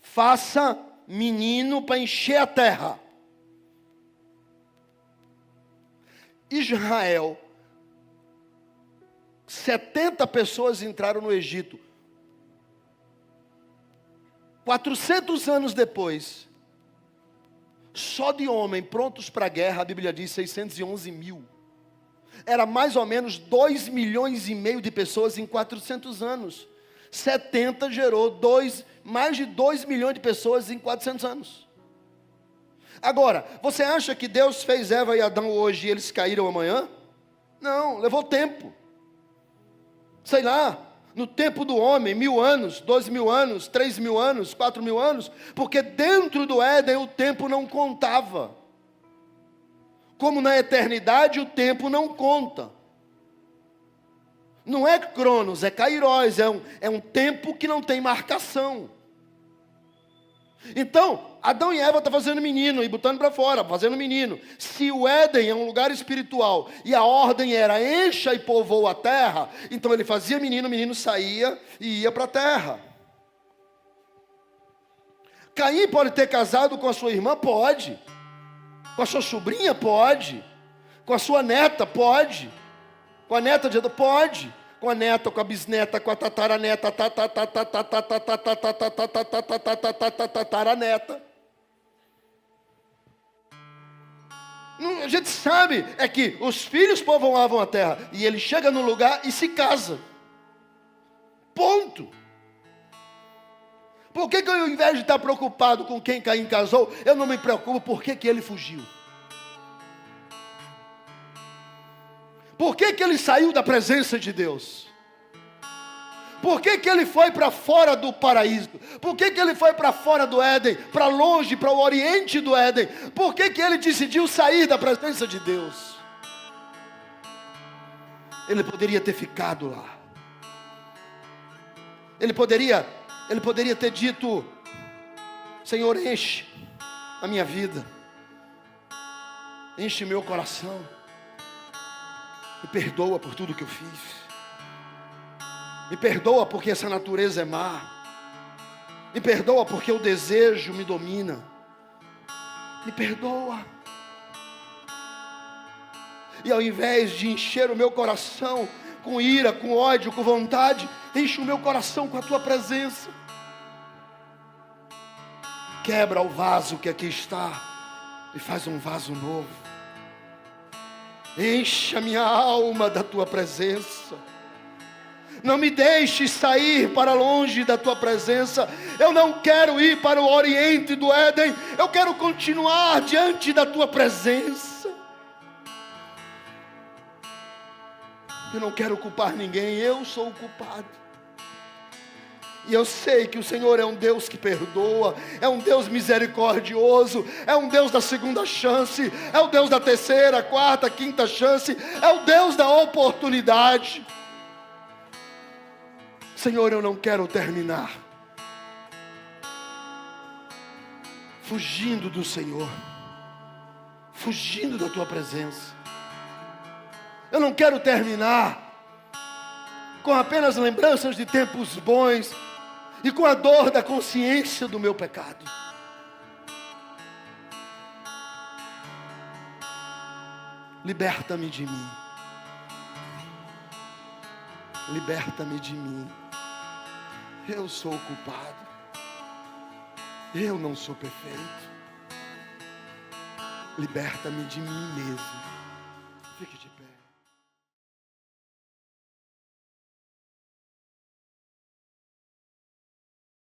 Speaker 1: faça menino para encher a terra. Israel, 70 pessoas entraram no Egito. 400 anos depois, só de homem prontos para a guerra, a Bíblia diz 611 mil. Era mais ou menos 2,5 milhões de pessoas em 400 anos. 70 gerou mais de 2 milhões de pessoas em 400 anos. Agora, você acha que Deus fez Eva e Adão hoje e eles caíram amanhã? Não, levou tempo. Sei lá, no tempo do homem, 1000 anos, 2.000 anos, 3.000 anos, 4.000 anos, porque dentro do Éden o tempo não contava. Como na eternidade o tempo não conta. Não é cronos, é kairos, é um tempo que não tem marcação. Então, Adão e Eva estão fazendo menino e botando para fora, fazendo menino. Se o Éden é um lugar espiritual e a ordem era encha e povoa a terra, então ele fazia menino, o menino saía e ia para a terra. Caim pode ter casado com a sua irmã? Pode. Com a sua sobrinha? Pode. Com a sua neta? Pode. Com a neta de Adão? Pode. Com a neta, com a bisneta, com a tataraneta, tataraneta. A gente sabe é que os filhos povoavam a terra e ele chega no lugar e se casa. Ponto. Por que eu, ao invés de estar preocupado com quem Caim casou, eu não me preocupo por que ele fugiu? Por que que ele saiu da presença de Deus? Por que que ele foi para fora do paraíso? Por que que ele foi para fora do Éden? Para longe, para o oriente do Éden? Por que que ele decidiu sair da presença de Deus? Ele poderia ter ficado lá. Ele poderia ter dito: Senhor, enche a minha vida, enche meu coração, me perdoa por tudo que eu fiz. Me perdoa porque essa natureza é má. Me perdoa porque o desejo me domina. Me perdoa. E ao invés de encher o meu coração com ira, com ódio, com vontade, enche o meu coração com a tua presença. Quebra o vaso que aqui está e faz um vaso novo. Enche a minha alma da tua presença. Não me deixes sair para longe da tua presença. Eu não quero ir para o oriente do Éden. Eu quero continuar diante da tua presença. Eu não quero culpar ninguém. Eu sou o culpado. E eu sei que o Senhor é um Deus que perdoa, é um Deus misericordioso, é um Deus da segunda chance, é o Deus da terceira, quarta, quinta chance, é o Deus da oportunidade. Senhor, eu não quero terminar fugindo do Senhor, fugindo da tua presença. Eu não quero terminar com apenas lembranças de tempos bons e com a dor da consciência do meu pecado. Liberta-me de mim. Liberta-me de mim. Eu sou o culpado. Eu não sou perfeito. Liberta-me de mim mesmo. Fique de pé.